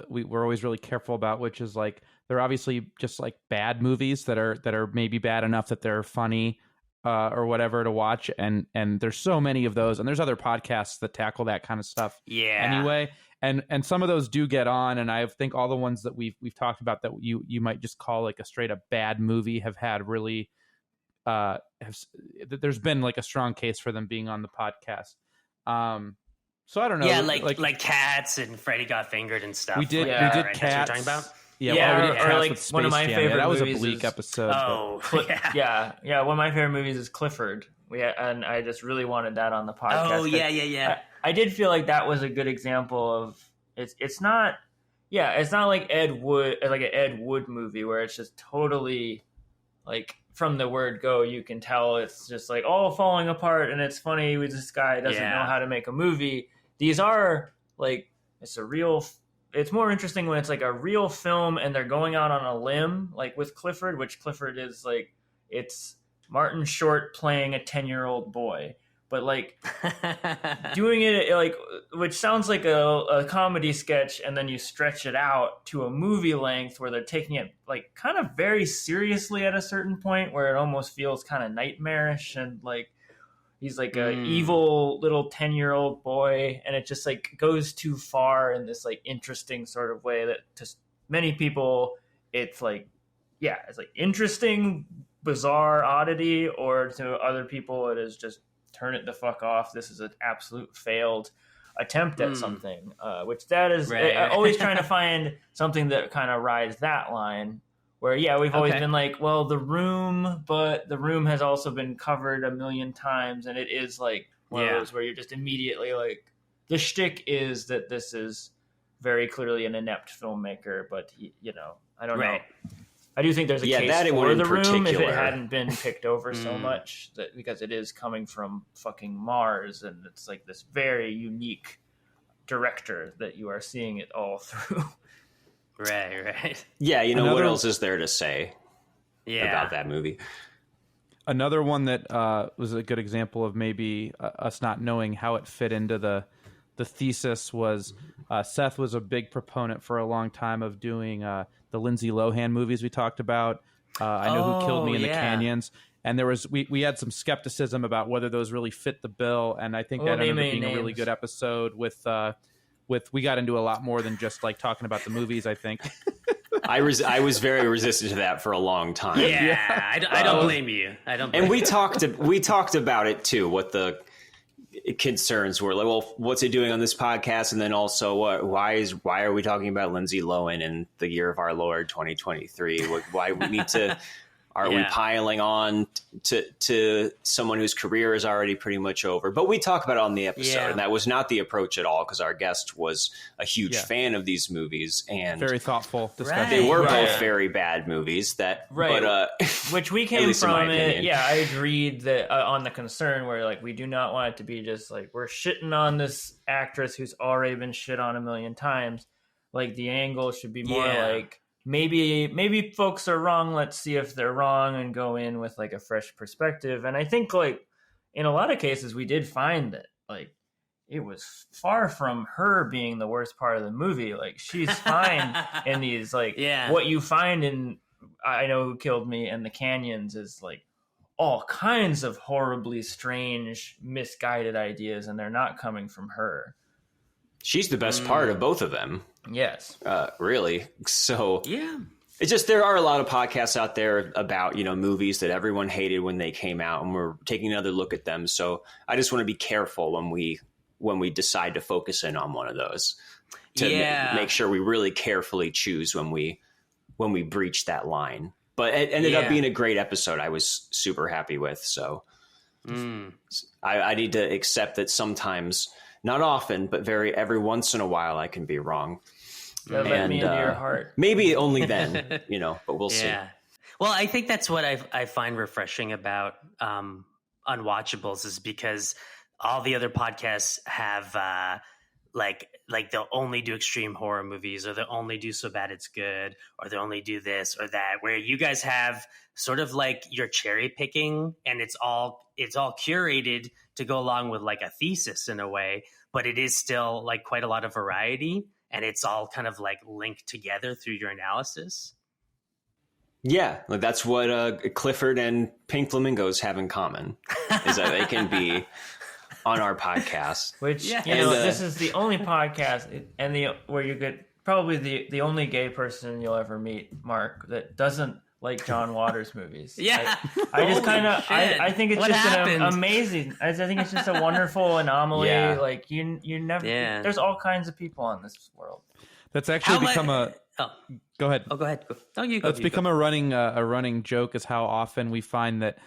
We're always really careful about, which is like they're obviously just like bad movies that are maybe bad enough that they're funny or whatever to watch, and there's so many of those, and there's other podcasts that tackle that kind of stuff. Yeah. Anyway, and some of those do get on, and I think all the ones that we've talked about that you might just call like a straight up bad movie have had really. There's been like a strong case for them being on the podcast. So I don't know. Yeah, like Cats and Freddy Got Fingered and stuff. We did Cats. That's what you're talking about? Or like one of my favorite that was movies a bleak episode. One of my favorite movies is Clifford. And I just really wanted that on the podcast. Oh yeah. I did feel like that was a good example of it's not like Ed Wood, like an Ed Wood movie where it's just totally like from the word go you can tell it's just like all falling apart and it's funny with this guy doesn't know how to make a movie. These are like it's more interesting when it's like a real film and they're going out on a limb, like with Clifford, which Clifford is like, it's Martin Short playing a 10-year-old boy, But like doing it like, which sounds like a comedy sketch, and then you stretch it out to a movie length where they're taking it like kind of very seriously at a certain point where it almost feels kind of nightmarish, and like he's like a evil little 10-year-old boy, and it just like goes too far in this like interesting sort of way that to many people it's like, yeah, it's like interesting, bizarre oddity, or to other people it is just turn it the fuck off. This is an absolute failed attempt at something, which that is always trying to find something that kind of rides that line where, yeah, we've always been like, well, The Room, but The Room has also been covered a million times. And it is like one of those where you're just immediately like, the shtick is that this is very clearly an inept filmmaker, but you know, I don't know. I do think there's a case for The Room if it hadn't been picked over so much, that because it is coming from fucking Mars, and it's like this very unique director that you are seeing it all through. Right. Yeah, you know, what else is there to say about that movie? Another one that was a good example of maybe us not knowing how it fit into the thesis was Seth was a big proponent for a long time of doing the Lindsay Lohan movies we talked about. I Know Who Killed Me in the Canyons. And there was we had some skepticism about whether those really fit the bill. And I think that ended up being a really good episode with we got into a lot more than just like talking about the movies, I think. I was very resistant to that for a long time. Yeah. I don't blame you. And we talked about it too, what the concerns were, like, well, what's it doing on this podcast, and then also why are we talking about Lindsay Lohan in the year of our Lord 2023? Why we need to we piling on to someone whose career is already pretty much over? But we talk about it on the episode, and that was not the approach at all, because our guest was a huge fan of these movies and very thoughtful discussion. They were both very bad movies but which we came from it. Yeah, I agreed that on the concern where like we do not want it to be just like we're shitting on this actress who's already been shit on a million times. Like the angle should be more like, maybe folks are wrong. Let's see if they're wrong and go in with like a fresh perspective. And I think like in a lot of cases we did find that like it was far from her being the worst part of the movie. Like she's fine in these like what you find in I Know Who Killed Me and the Canyons is like all kinds of horribly strange, misguided ideas, and they're not coming from her. She's the best part of both of them. Yes. Really. So it's just, there are a lot of podcasts out there about, you know, movies that everyone hated when they came out, and we're taking another look at them. So I just want to be careful when we decide to focus in on one of those to make sure we really carefully choose when we breach that line. But it ended up being a great episode. I was super happy with. So I need to accept that sometimes, not often, but every once in a while, I can be wrong. Let me into your heart. Maybe only then, you know, but we'll see. Well, I think that's what I find refreshing about Unwatchables, is because all the other podcasts have like they'll only do extreme horror movies, or they'll only do So Bad It's Good, or they'll only do this or that, where you guys have sort of like you're cherry picking, and it's all curated to go along with like a thesis in a way, but it is still like quite a lot of variety, and it's all kind of like linked together through your analysis. Yeah, like that's what Clifford and Pink Flamingos have in common, is that they can be on our podcast. Which, you know, this is the only podcast where you get probably the only gay person you'll ever meet, Mark, that doesn't like John Waters movies. I just kind of, I think it's amazing. I think it's just a wonderful anomaly. Yeah. Like you never, there's all kinds of people in this world. That's actually become go ahead. Oh, go ahead. It's become a running joke, is how often we find that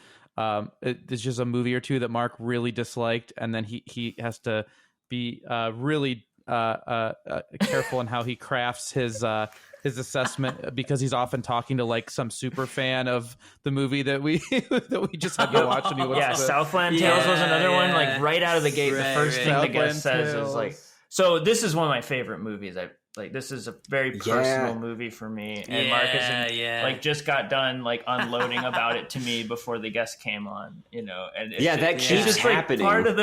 it's just a movie or two that Mark really disliked, and then he has to be really careful in how he crafts his assessment, because he's often talking to like some super fan of the movie that we just had to watch. And Southland Tales was another one. Like right out of the gate, the first thing the guest says is like, "So this is one of my favorite movies like this is a very personal movie for me, and Mark is like just got done like unloading about it to me before the guest came on, and it's that keeps just happening. Like part of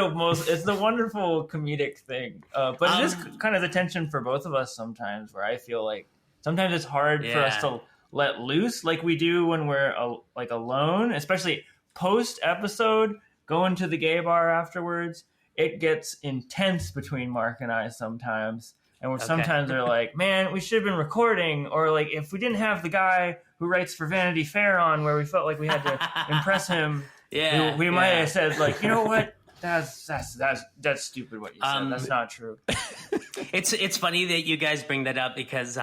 it's the wonderful comedic thing, but it is kind of the tension for both of us sometimes, where I feel like sometimes it's hard for us to let loose like we do when we're like alone, especially post episode, going to the gay bar afterwards. It gets intense between Mark and I sometimes. And sometimes they're like, man, we should have been recording. Or like, if we didn't have the guy who writes for Vanity Fair on, where we felt like we had to impress him, we might have said like, you know what? That's stupid what you said. That's not true. It's funny that you guys bring that up because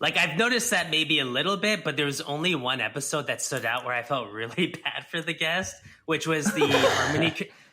like I've noticed that maybe a little bit, but there was only one episode that stood out where I felt really bad for the guest, which was the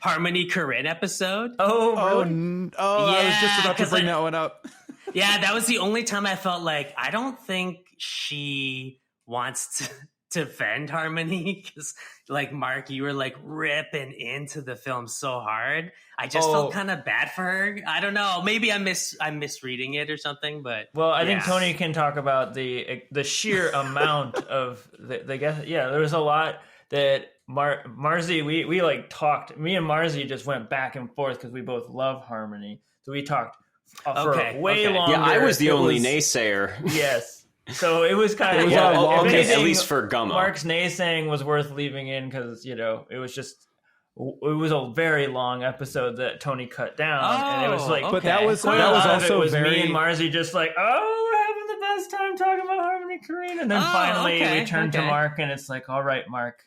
Harmony Korine episode. Oh, really? I was just about to bring that one up. Yeah, that was the only time I felt like I don't think she wants to defend Harmony, because like Mark, you were like ripping into the film so hard. I just felt kind of bad for her. I don't know. Maybe I'm misreading it or something. But I think Tony can talk about the sheer amount of the guess. Yeah, there was a lot that Marzi. We like talked. Me and Marzi just went back and forth because we both love Harmony. So we talked for way longer. Yeah, I was the only naysayer. Yes. So it was kind of at least for Gummo. Mark's naysaying was worth leaving in because it was a very long episode that Tony cut down, and it was like, but that was also me and Marzi just like, we're having the best time talking about Harmony Korine, and then finally we turned to Mark, and it's like, all right, Mark,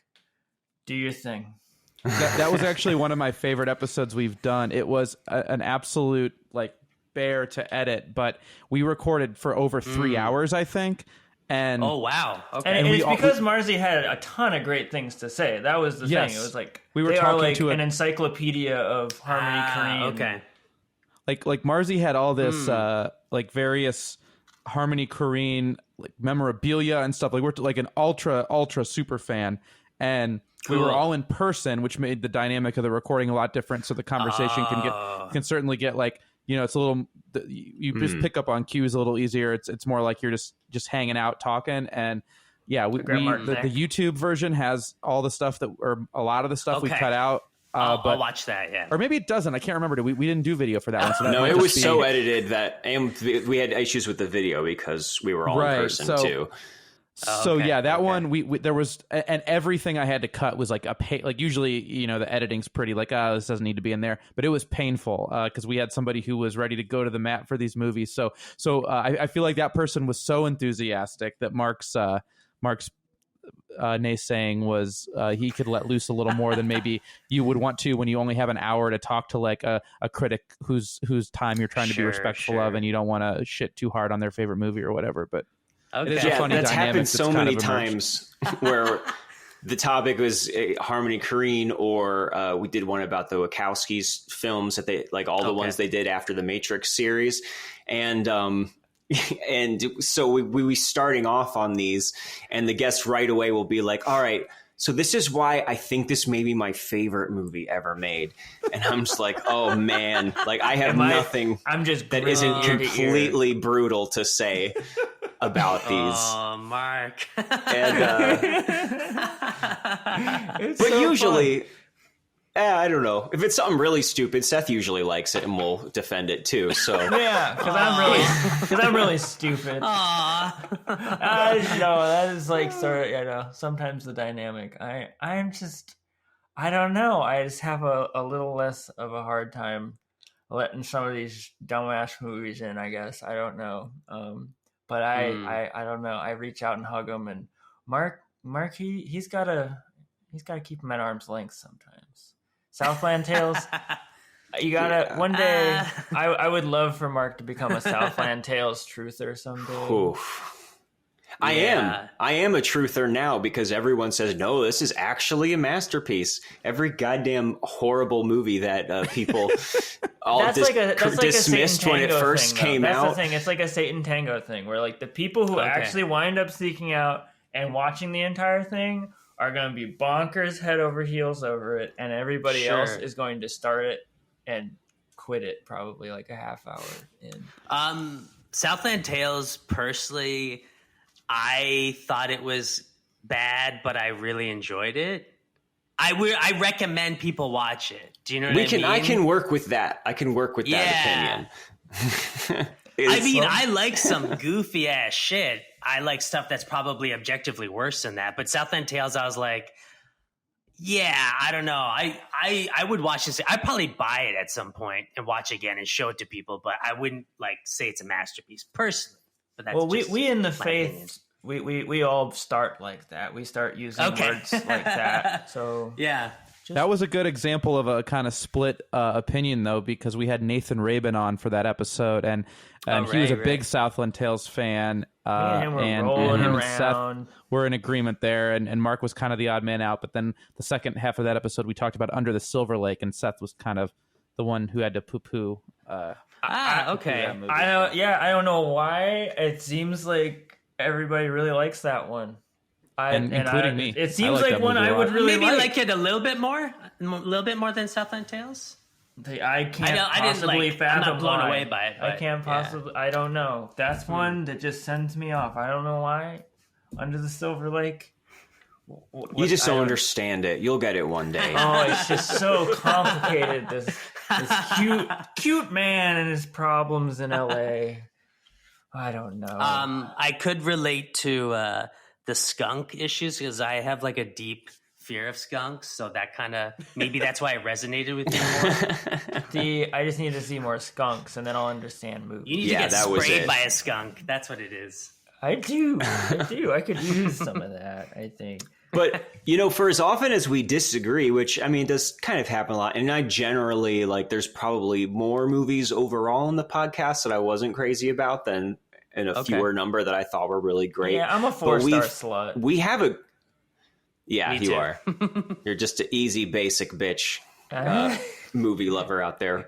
do your thing. That was actually one of my favorite episodes we've done. It was an absolute like bear to edit, but we recorded for over 3 hours, I think. And oh wow, okay. And it's because Marzi had a ton of great things to say. That was the thing. It was like we were talking to an encyclopedia of Harmony Korine. Okay, like Marzi had all this like various Harmony Korine like memorabilia and stuff. Like we're like an ultra super fan, and we were all in person, which made the dynamic of the recording a lot different. So the conversation can certainly get like, it's a little, you just pick up on cues a little easier. It's more like you're just hanging out talking. And yeah, the YouTube version has all the stuff or a lot of the stuff we cut out. I'll watch that. Yeah. Or maybe it doesn't. I can't remember. We didn't do video for that one. So that no, it was so edited that we had issues with the video because we were all in person too. That one there was, and everything I had to cut was like like usually the editing's pretty like this doesn't need to be in there, but it was painful because we had somebody who was ready to go to the mat for these movies. So I feel like that person was so enthusiastic that Mark's naysaying was he could let loose a little more than maybe you would want to when you only have an hour to talk to like a critic whose time you're trying to be respectful of, and you don't want to shit too hard on their favorite movie or whatever. But that's happened so many times where the topic was Harmony Korine, or we did one about the Wachowskis films that they like all the ones they did after the Matrix series, and so we starting off on these, and the guests right away will be like, all right, so this is why I think this may be my favorite movie ever made. And I'm just like, oh man, like I have nothing that isn't completely brutal to say about these. Oh, Mark. And, but usually, I don't know. If it's something really stupid, Seth usually likes it and will defend it too. So yeah, because I'm really stupid. That is like sort of sometimes the dynamic. I'm just I don't know. I just have a little less of a hard time letting some of these dumbass movies in. I guess I don't know. But I don't know. I reach out and hug him, and Mark he's got to keep him at arm's length sometimes. Southland Tales, you gotta one day. I would love for Mark to become a Southland Tales truther someday. Oof. I am a truther now because everyone says no, this is actually a masterpiece. Every goddamn horrible movie that people all dismissed when it first came out. That's the thing. It's like a Satan Tango thing where like the people who actually wind up seeking out and watching the entire thing are going to be bonkers head over heels over it, and everybody else is going to start it and quit it probably like a half hour in. Southland Tales, personally, I thought it was bad, but I really enjoyed it. I recommend people watch it. Do you know what I mean? I can work with that. I can work with that opinion. I like some goofy ass shit. I like stuff that's probably objectively worse than that. But Southland Tales, I was like, yeah, I don't know. I would watch this. I'd probably buy it at some point and watch again and show it to people. But I wouldn't like say it's a masterpiece personally. But that's we in the faith. We all start like that. We start using words like that. So yeah. That was a good example of a kind of split opinion, though, because we had Nathan Rabin on for that episode, and he was a big Southland Tales fan. And him and Seth were in agreement there, and Mark was kind of the odd man out. But then the second half of that episode, we talked about Under the Silver Lake, and Seth was kind of the one who had to poo-poo. Okay. I don't know why. It seems like everybody really likes that one. Including me. It seems like one I would really like it a little bit more than Southland Tales. I can't possibly fathom. I'm not blown away by it. I can't possibly. Yeah. I don't know. That's one that just sends me off. I don't know why. Under the Silver Lake. You just don't understand it. You'll get it one day. Oh, it's just so complicated. This cute man and his problems in LA. I don't know. I could relate to the skunk issues because I have like a deep fear of skunks, so that kind of maybe that's why it resonated with me more. I just need to see more skunks, and then I'll understand movies. You need to get sprayed by a skunk. That's what it is. I do. I could use some of that, I think. But, for as often as we disagree, which, I mean, does kind of happen a lot. And I generally, there's probably more movies overall in the podcast that I wasn't crazy about than in a fewer number that I thought were really great. Yeah, I'm a 4-star slut. We have a... Yeah, Me you too. are. You're just an easy, basic bitch movie lover out there,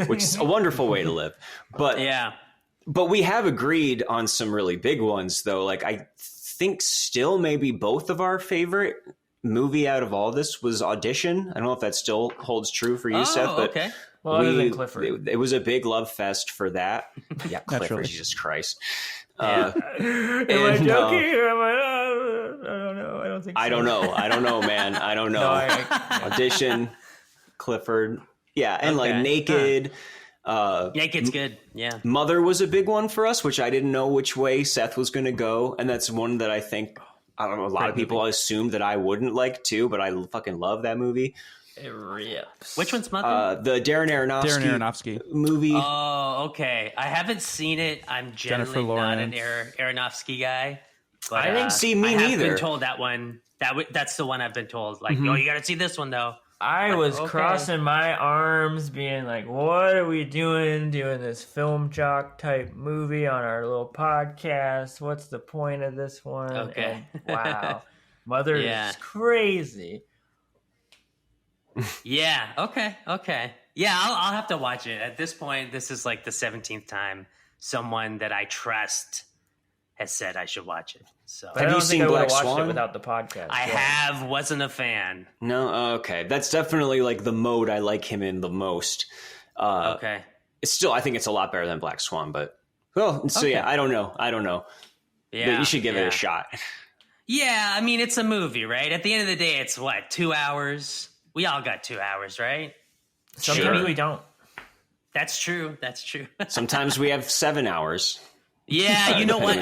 which is a wonderful way to live. But yeah. But we have agreed on some really big ones, though. I think still maybe both of our favorite movie out of all this was Audition. I don't know if that still holds true for you, Seth. But okay. Well, other than Clifford. It was a big love fest for that. Yeah, Clifford, Jesus Christ. Am I joking? I don't know. I don't think so. I don't know, man. I don't know. Audition, Clifford. Yeah, and Naked. Naked's good. Yeah. Mother was a big one for us, which I didn't know which way Seth was going to go. And that's one that I think, I don't know, a lot of people assumed that I wouldn't like too, but I fucking love that movie. It rips. Which one's Mother? The Darren Aronofsky movie. Oh, okay. I haven't seen it. I'm generally not an Aronofsky guy. But, I didn't see me neither. I've been told that one. That's the one I've been told. You got to see this one though. I was crossing my arms, being like, "What are we doing this film jock type movie on our little podcast? What's the point of this one?" Okay. And, wow, Mother is crazy. Yeah. Okay. Yeah, I'll have to watch it. At this point, this is like the 17th time someone that I trust has said I should watch it. So have you seen Black Swan? It without the podcast. I have. Wasn't a fan. No. Okay, that's definitely the mode I like him in the most. Okay. It's still, I think it's a lot better than Black Swan, but yeah, I don't know. Yeah, you should give it a shot. Yeah, I mean, it's a movie, right? At the end of the day, it's 2 hours. We all got 2 hours, right? Sometimes we don't. That's true. Sometimes we have 7 hours. Yeah, you know what?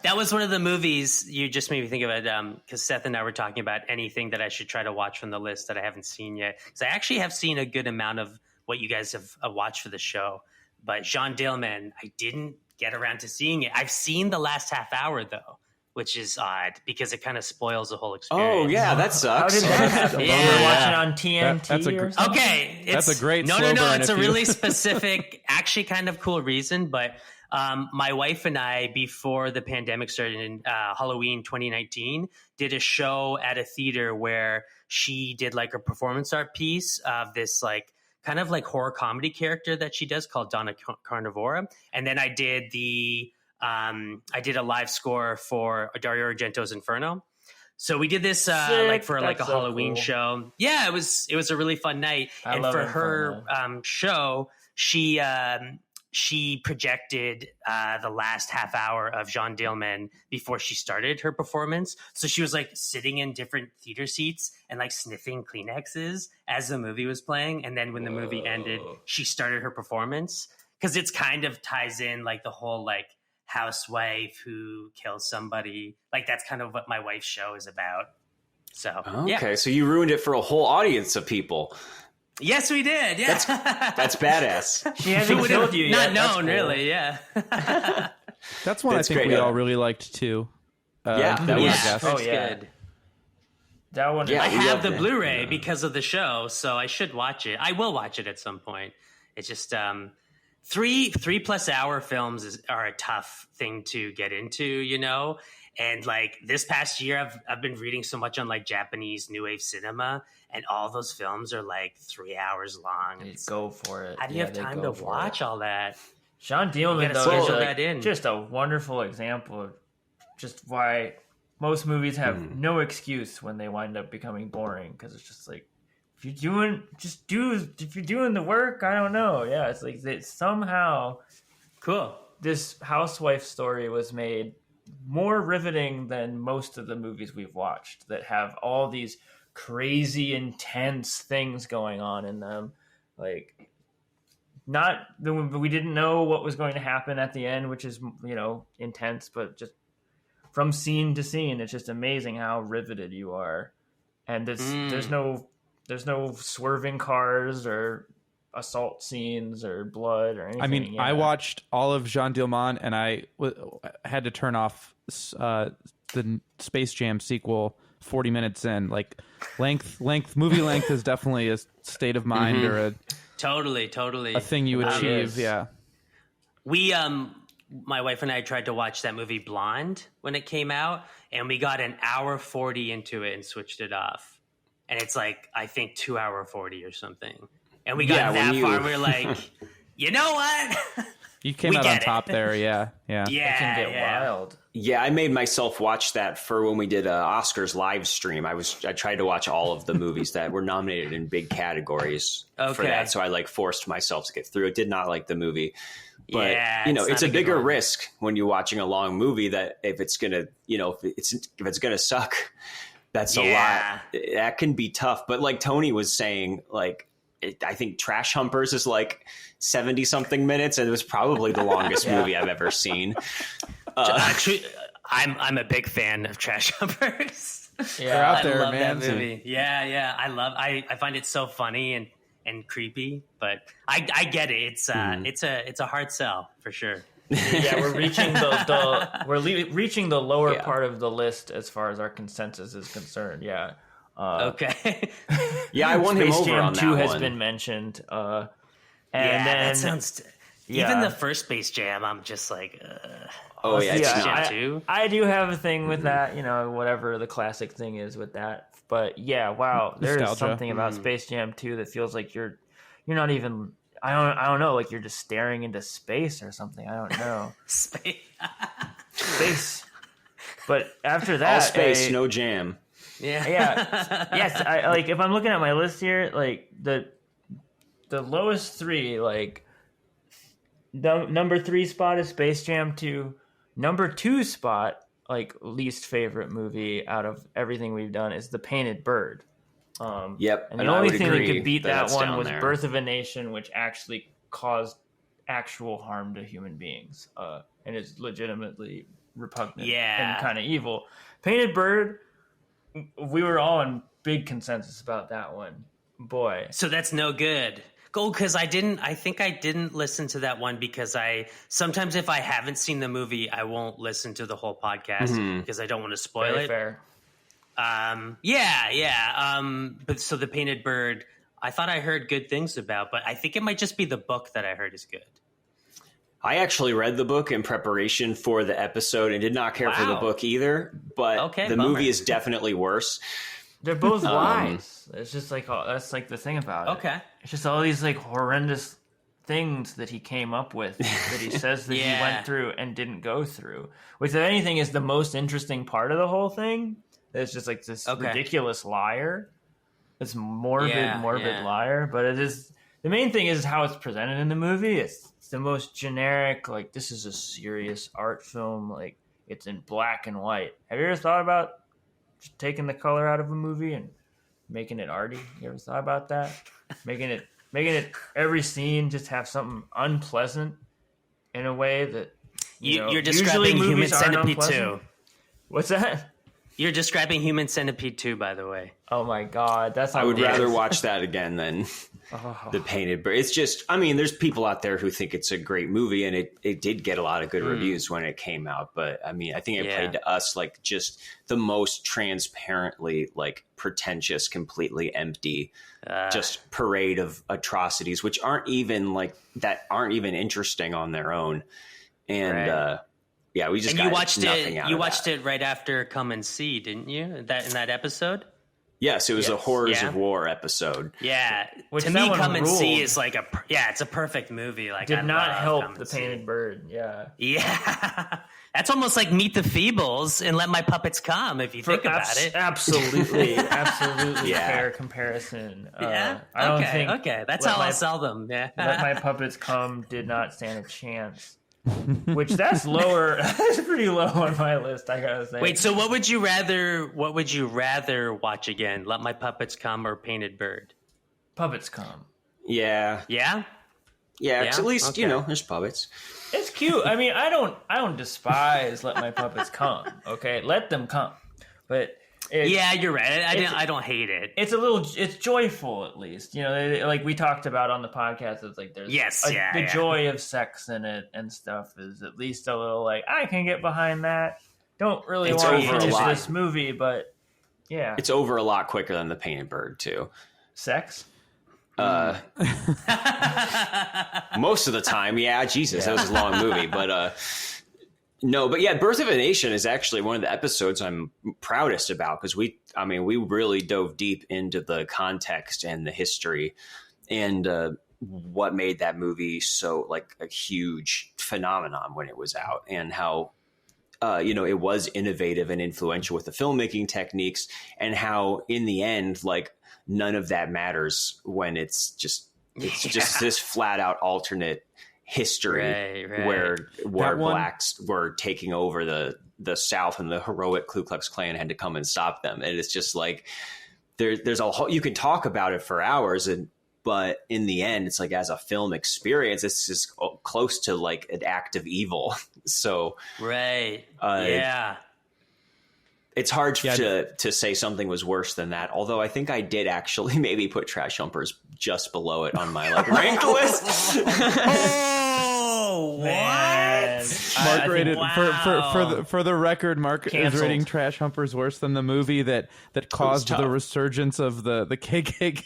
That was one of the movies you just made me think of it because Seth and I were talking about anything that I should try to watch from the list that I haven't seen yet. Because I actually have seen a good amount of what you guys have watched for the show. But Jean Dillman, I didn't get around to seeing it. I've seen the last half hour, though, which is odd because it kind of spoils the whole experience. Oh, yeah, that sucks. How did that happen? Yeah. We were watching on TNT or something? Okay. That's a great No, it's a really specific, actually kind of cool reason, but... my wife and I, before the pandemic started in Halloween 2019, did a show at a theater where she did a performance art piece of this kind of horror comedy character that she does called Donna Carnivora. And then I did a live score for Dario Argento's Inferno. So we did this for a Halloween show. Yeah, it was a really fun night. And for her show, she she projected the last half hour of Jean Dillman before she started her performance. So she was like sitting in different theater seats and like sniffing Kleenexes as the movie was playing. And then when the movie ended, she started her performance, because it's kind of ties in like the whole like housewife who kills somebody. Like that's kind of what my wife's show is about. So okay, so you ruined it for a whole audience of people. Yes, we did. Yeah, that's badass. She hasn't killed you yet. Not known, cool. Really. Yeah. That's one I think we all really liked too. That was good. That one. I have the Blu-ray because of the show, so I should watch it. I will watch it at some point. It's just 3+ hour films are a tough thing to get into, you know. And like this past year, I've been reading so much on like Japanese New Wave cinema, and all those films are like 3 hours long. Go for it. How do you have time to watch all that? Jean Dillman, though, is just a wonderful example of just why most movies have no excuse when they wind up becoming boring, because it's just like, if you're doing the work, I don't know. Yeah, it's like somehow cool. This housewife story was made more riveting than most of the movies we've watched that have all these crazy intense things going on in them. Like, we didn't know what was going to happen at the end, which is, you know, intense, but just from scene to scene, it's just amazing how riveted you are. And there's no swerving cars or assault scenes or blood or anything. I mean, I watched all of Jean Dillman, and I had to turn off the Space Jam sequel 40 minutes in. Like movie length is definitely a state of mind or a totally a thing you achieve. Yeah. We my wife and I tried to watch that movie Blonde when it came out, and we got an hour 40 into it and switched it off. And it's like, I think 2 hour 40 or something. And we got that far, and we were like, you know what? You came out on top there, yeah. It can get wild. Yeah, I made myself watch that for when we did Oscars live stream. I tried to watch all of the movies that were nominated in big categories for that, so I like forced myself to get through it. Did not like the movie. But, you know, it's a bigger risk when you're watching a long movie that if it's going to, you know, if it's going to suck, that's a lot. That can be tough. But like Tony was saying, like, I think Trash Humpers is like 70 something minutes, and it was probably the longest movie I've ever seen. Actually, I'm a big fan of Trash Humpers. They're out there, I love man. that movie. Yeah. I find it so funny and creepy, but I get it. It's a hard sell for sure. Yeah, we're reaching reaching the lower part of the list as far as our consensus is concerned. Yeah. Okay. Yeah, I won him over on that one. 2 has been mentioned. And then that sounds. Even the first Space Jam, I'm just like. I do have a thing with that. You know, whatever the classic thing is with that. But yeah, wow, there is something about Space Jam 2 that feels like you're not even. I don't know, like you're just staring into space or something. I don't know. Space. But after that, all space, no jam. Yeah. Yes. I like if I'm looking at my list here, like the lowest 3, like number 3 spot is Space Jam 2. Number 2 spot, like least favorite movie out of everything we've done, is The Painted Bird. Yep. And the only thing that could beat that one was Birth of a Nation, which actually caused actual harm to human beings, and is legitimately repugnant and kind of evil. Painted Bird, we were all in big consensus about that one. Boy. So that's no good. Because I think I didn't listen to that one because sometimes if I haven't seen the movie, I won't listen to the whole podcast because I don't want to spoil it. Fair. But so The Painted Bird, I thought I heard good things about, but I think it might just be the book that I heard is good. I actually read the book in preparation for the episode and did not care for the book either, but the movie is definitely worse. They're both lies. It's just like, that's like the thing about it. Okay. It's just all these like horrendous things that he came up with that he says that he went through and didn't go through, which if anything is the most interesting part of the whole thing. It's just like this ridiculous liar. This morbid liar, but it is the main thing is how it's presented in the movie. It's the most generic, like, this is a serious art film. Like, it's in black and white. Have you ever thought about just taking the color out of a movie and making it arty? You ever thought about that? Making it every scene just have something unpleasant in a way that you're describing Human Centipede 2. What's that? You're describing Human Centipede 2, by the way. Oh my God, I would rather watch that again than The Painted Bird. It's just, I mean, there's people out there who think it's a great movie, and it did get a lot of good reviews when it came out. But I mean, I think it played to us like just the most transparently, like, pretentious, completely empty, just parade of atrocities, which aren't even interesting on their own. And yeah, we just got nothing out of that. You watched it right after Come and See, didn't you? In that episode? Yes, it was a Horrors of War episode. Yeah, to me, Come and See is like it's a perfect movie. Like, did not help The Painted Bird. Yeah, that's almost like Meet the Feebles and Let My Puppets Come. If you think about it, absolutely fair comparison. I don't think. Okay, that's how I'll sell them. Yeah, Let My Puppets Come did not stand a chance. Which that's lower. That's pretty low on my list, I gotta say. Wait, so what would you rather watch again? Let My Puppets Come or Painted Bird? Puppets Come. Yeah. Yeah. Yeah. At least there's puppets. It's cute. I mean, I don't despise Let My Puppets Come. Okay, let them come. But you're right. I don't hate it. It's joyful, at least. Like we talked about on the podcast. It's like there's the joy of sex in it and stuff is at least a little like I can get behind that. Don't really want to finish this movie, but yeah, it's over a lot quicker than The Painted Bird too. Sex. Most of the time, Jesus, that was a long movie, but no, but yeah, Birth of a Nation is actually one of the episodes I'm proudest about because we really dove deep into the context and the history and what made that movie so like a huge phenomenon when it was out and how it was innovative and influential with the filmmaking techniques and how in the end, like, none of that matters when it's just this flat out alternate history where blacks were taking over the South and the heroic Ku Klux Klan had to come and stop them. And it's just like there's a whole, you can talk about it for hours, but in the end, it's like as a film experience, it's just close to like an act of evil. So it's hard to say something was worse than that. Although I think I did actually maybe put Trash Humpers just below it on my ranked list. Oh, what? Mark rated for the record. Mark is rating Trash Humpers worse than the movie that caused the resurgence of the KKK.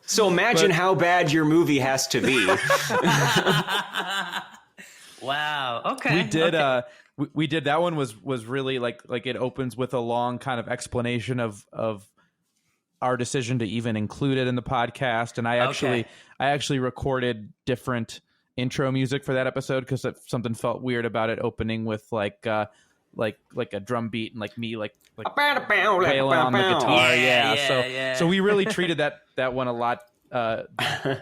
So imagine how bad your movie has to be. Wow. Okay. We did. Okay. We did. That one was really like it opens with a long kind of explanation of our decision to even include it in the podcast. And I actually recorded different intro music for that episode because something felt weird about it opening with like a drum beat and like me like wailing on the guitar. So we really treated that one a lot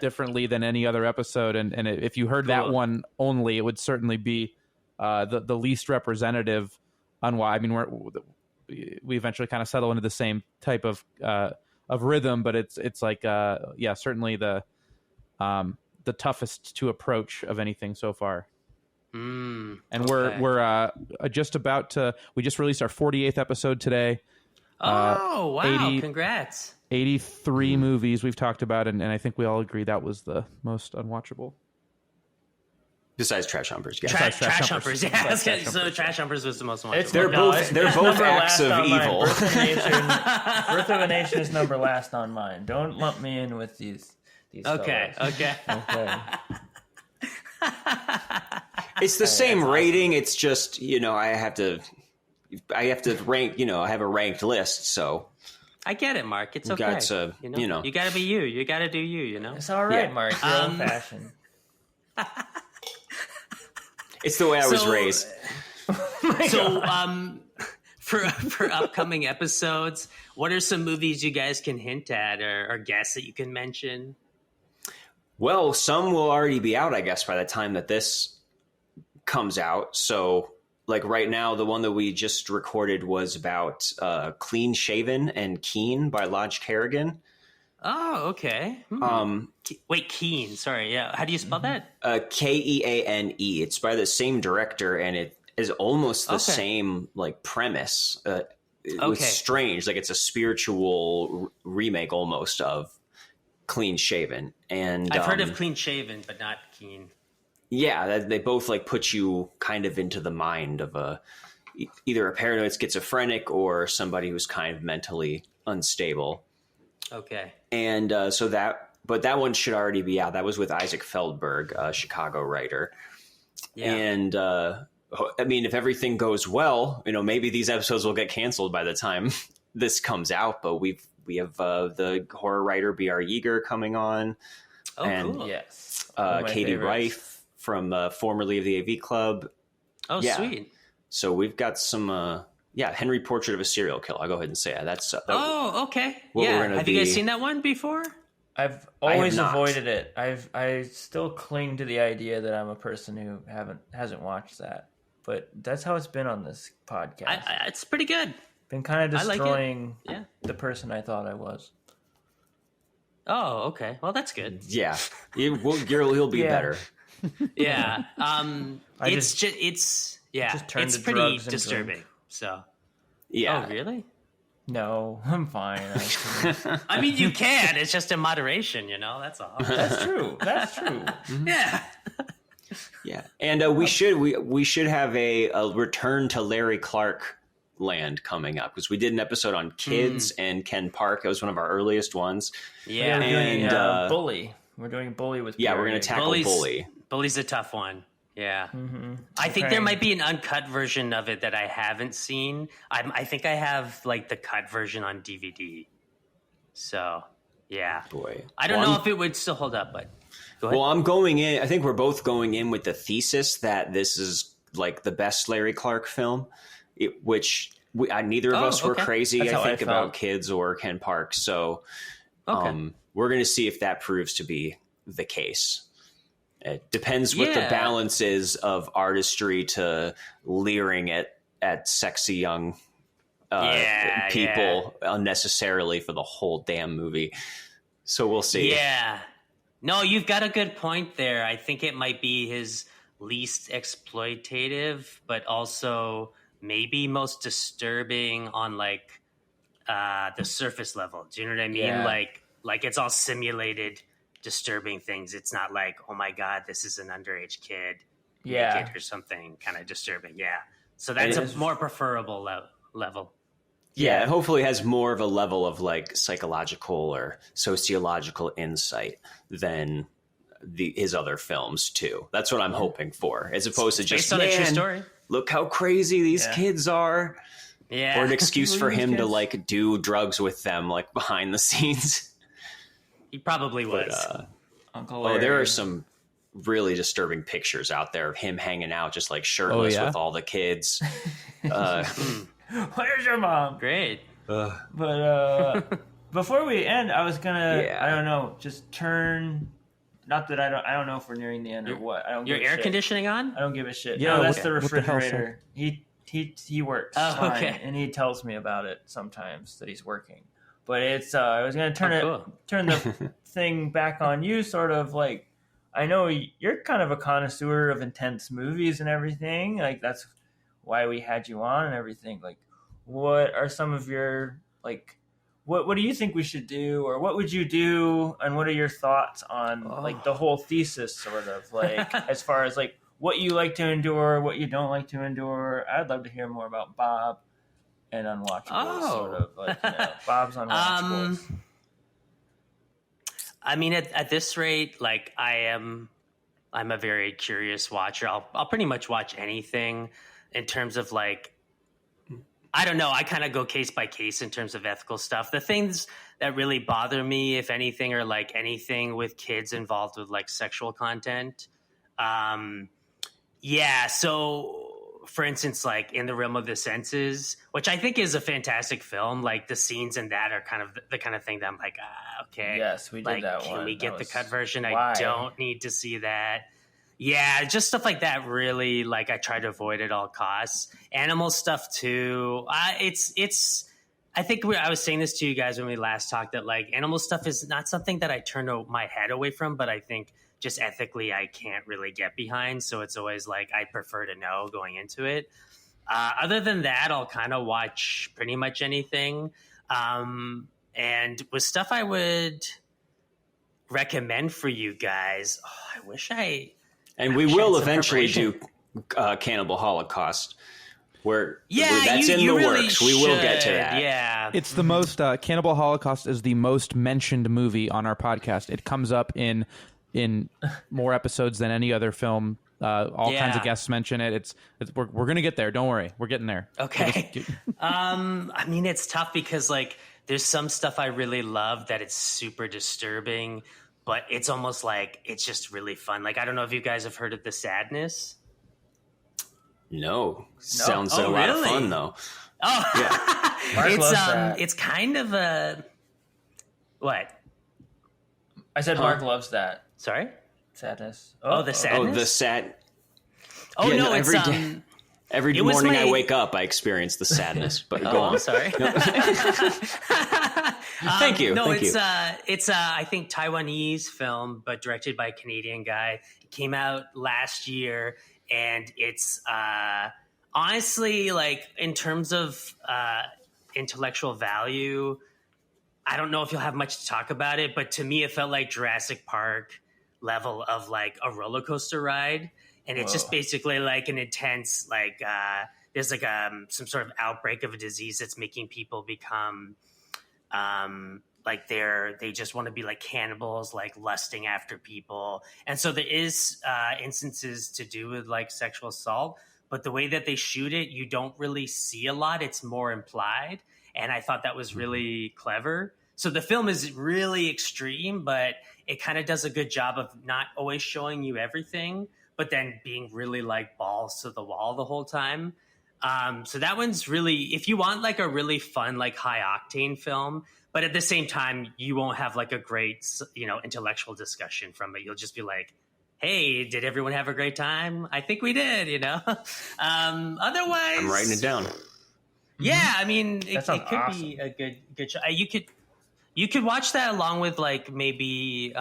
differently than any other episode. And if you heard that one only, it would certainly be the least representative on why. I mean, we eventually kind of settle into the same type of rhythm, but it's like certainly the toughest to approach of anything so far. And we're just about to. We just released our 48th episode today. Oh wow! Congrats! 83 movies we've talked about, and I think we all agree that was the most unwatchable. Besides Trash Humpers, yeah. Trash Humpers, yeah. So Trash Humpers was the most watchable. They're both acts of evil. Birth of a Nation is number last on mine. Don't lump me in with these Okay. It's the same rating. It's just, I have to rank, I have a ranked list, so. I get it, Mark. It's okay. You got to be you. You got to do you, It's all right, Mark. You're old-fashioned. It's the way I was raised. for upcoming episodes, what are some movies you guys can hint at or guess that you can mention? Well, some will already be out, I guess, by the time that this comes out. So, like right now, the one that we just recorded was about Clean Shaven and Keen by Lodge Kerrigan. Oh, okay. Wait, Keen. Sorry. Yeah. How do you spell that? Keane. It's by the same director, and it is almost the same like premise. It was strange. Like it's a spiritual remake almost of Clean Shaven. And I've heard of Clean Shaven, but not Keen. Yeah, they both like put you kind of into the mind of either a paranoid schizophrenic or somebody who's kind of mentally unstable. Okay. And but that one should already be out. That was with Isaac Feldberg, a Chicago writer. Yeah. And I mean, if everything goes well, maybe these episodes will get canceled by the time this comes out. But we have the horror writer B.R. Yeager coming on. Oh, and cool. Yes. Katie Rife from formerly of the AV Club. Oh, yeah. Sweet. So we've got some, Henry Portrait of a Serial Killer. I'll go ahead and say it. That's okay. Yeah. Have you guys seen that one before? I've always avoided it. I still cling to the idea that I'm a person who hasn't watched that, but that's how it's been on this podcast. It's pretty good. Been kind of destroying the person I thought I was. Oh, okay. Well, that's good. Yeah, he'll be better. Yeah. It's pretty disturbing. So. Yeah. Oh, really? No, I'm fine. I mean, you can. It's just in moderation, that's all. That's true. Mm-hmm. Yeah. Yeah. And we should have a return to Larry Clark land coming up, because we did an episode on kids and Ken Park. It was one of our earliest ones. Yeah. We're doing Bully. We're doing Bully with we're going to tackle Bully. Bully's a tough one. Yeah. Mm-hmm. I think there might be an uncut version of it that I haven't seen. I think I have like the cut version on DVD. So, yeah. Boy. I don't know if it would still hold up, but go ahead. Well, I'm going in. I think we're both going in with the thesis that this is like the best Larry Clark film, which neither of us were crazy, I think, about kids or Ken Park. So we're going to see if that proves to be the case. It depends what the balance is of artistry to leering at sexy young people unnecessarily for the whole damn movie. So we'll see. Yeah. No, you've got a good point there. I think it might be his least exploitative, but also maybe most disturbing on like the surface level. Do you know what I mean? Yeah. Like it's all simulated disturbing things. It's not like, oh my God, this is an underage kid naked or something kind of disturbing. Yeah. So that's a more preferable level. Yeah. It hopefully has more of a level of like psychological or sociological insight than his other films too. That's what I'm hoping for, as opposed to just, based on a true story. Look how crazy these kids are. Yeah. Or an excuse for him to like do drugs with them, like behind the scenes. He probably was. Uncle Larry. There are some really disturbing pictures out there of him hanging out just like shirtless with all the kids. Where's your mom? Great. But before we end, I was gonna I don't know, just turn. Not that I don't know if we're nearing the end or what. I don't. Your air conditioning on? I don't give a shit. Yeah, no, that's the refrigerator. He works fine, okay. and he tells me about it sometimes that he's working. But it's I was gonna turn the thing back on you, sort of like, I know you're kind of a connoisseur of intense movies and everything. Like that's why we had you on and everything. Like, what are some of your like? What do you think we should do, or what would you do, and what are your thoughts on like the whole thesis, sort of like as far as like what you like to endure, what you don't like to endure? I'd love to hear more about Bob and Unwatchables, sort of like Bob's Unwatchables. I mean, at this rate, like I'm a very curious watcher. I'll pretty much watch anything in terms of like, I don't know. I kind of go case by case in terms of ethical stuff. The things that really bother me, if anything, are like anything with kids involved with like sexual content. So for instance, like in the realm of the senses, which I think is a fantastic film, like the scenes in that are kind of the kind of thing that I'm like, okay. Yes, we did that one. Can we get the cut version? Why? I don't need to see that. Yeah, just stuff like that. Really, like I try to avoid at all costs. Animal stuff too. It's. I think I was saying this to you guys when we last talked, that like animal stuff is not something that I turn my head away from, but I think just ethically I can't really get behind. So it's always like I prefer to know going into it. Other than that, I'll kind of watch pretty much anything. And with stuff I would recommend for you guys, I wish I... And we will eventually do Cannibal Holocaust. That's in the works. We will get to that. Yeah, it's the most Cannibal Holocaust is the most mentioned movie on our podcast. It comes up in more episodes than any other film. All kinds of guests mention it. We're gonna get there. Don't worry, we're getting there. Okay. I mean, it's tough because like there's some stuff I really love that it's super disturbing, but it's almost like it's just really fun. Like I don't know if you guys have heard of The Sadness. No. Sounds a lot of fun though. Oh, yeah. Mark loves that. It's kind of a what? I said Mark loves that. Sorry? Sadness. The sadness. Oh, the sad. Oh yeah, no, it's every morning I wake up, I experience the sadness. But go on. Sorry. Thank you. No, Thank you. It's I think Taiwanese film, but directed by a Canadian guy. It came out last year, and it's honestly like in terms of intellectual value, I don't know if you'll have much to talk about it, but to me, it felt like Jurassic Park level of like a roller coaster ride. And it's just basically like an intense, like there's like some sort of outbreak of a disease that's making people become like they just want to be like cannibals, like lusting after people. And so there is instances to do with like sexual assault, but the way that they shoot it, you don't really see a lot. It's more implied. And I thought that was really clever. So the film is really extreme, but it kind of does a good job of not always showing you everything, but then being really like balls to the wall the whole time. So that one's really, if you want like a really fun, like high octane film, but at the same time, you won't have like a great, intellectual discussion from it. You'll just be like, hey, did everyone have a great time? I think we did, Otherwise, I'm writing it down. Yeah, I mean, it could awesome. be a good show. You could watch that along with like maybe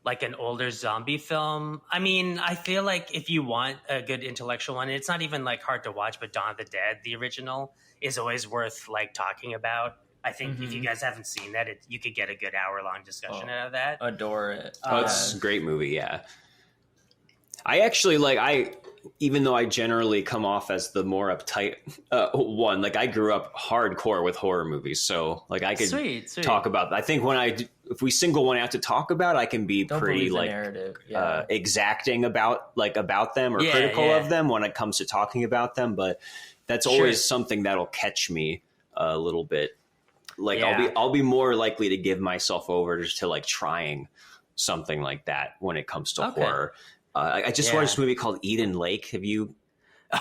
like an older zombie film. I mean, I feel like if you want a good intellectual one, it's not even like hard to watch, but Dawn of the Dead, the original, is always worth like talking about. I think if you guys haven't seen that, you could get a good hour-long discussion out of that. Adore it. It's a great movie, yeah. I actually even though I generally come off as the more uptight one, like I grew up hardcore with horror movies, so like I could sweet. talk about. I think if we single one out to talk about, I can be pretty like exacting about them or critical of them when it comes to talking about them. But that's always something that'll catch me a little bit. Like I'll be more likely to give myself over to like trying something like that when it comes to horror. I just watched a movie called Eden Lake. Have you?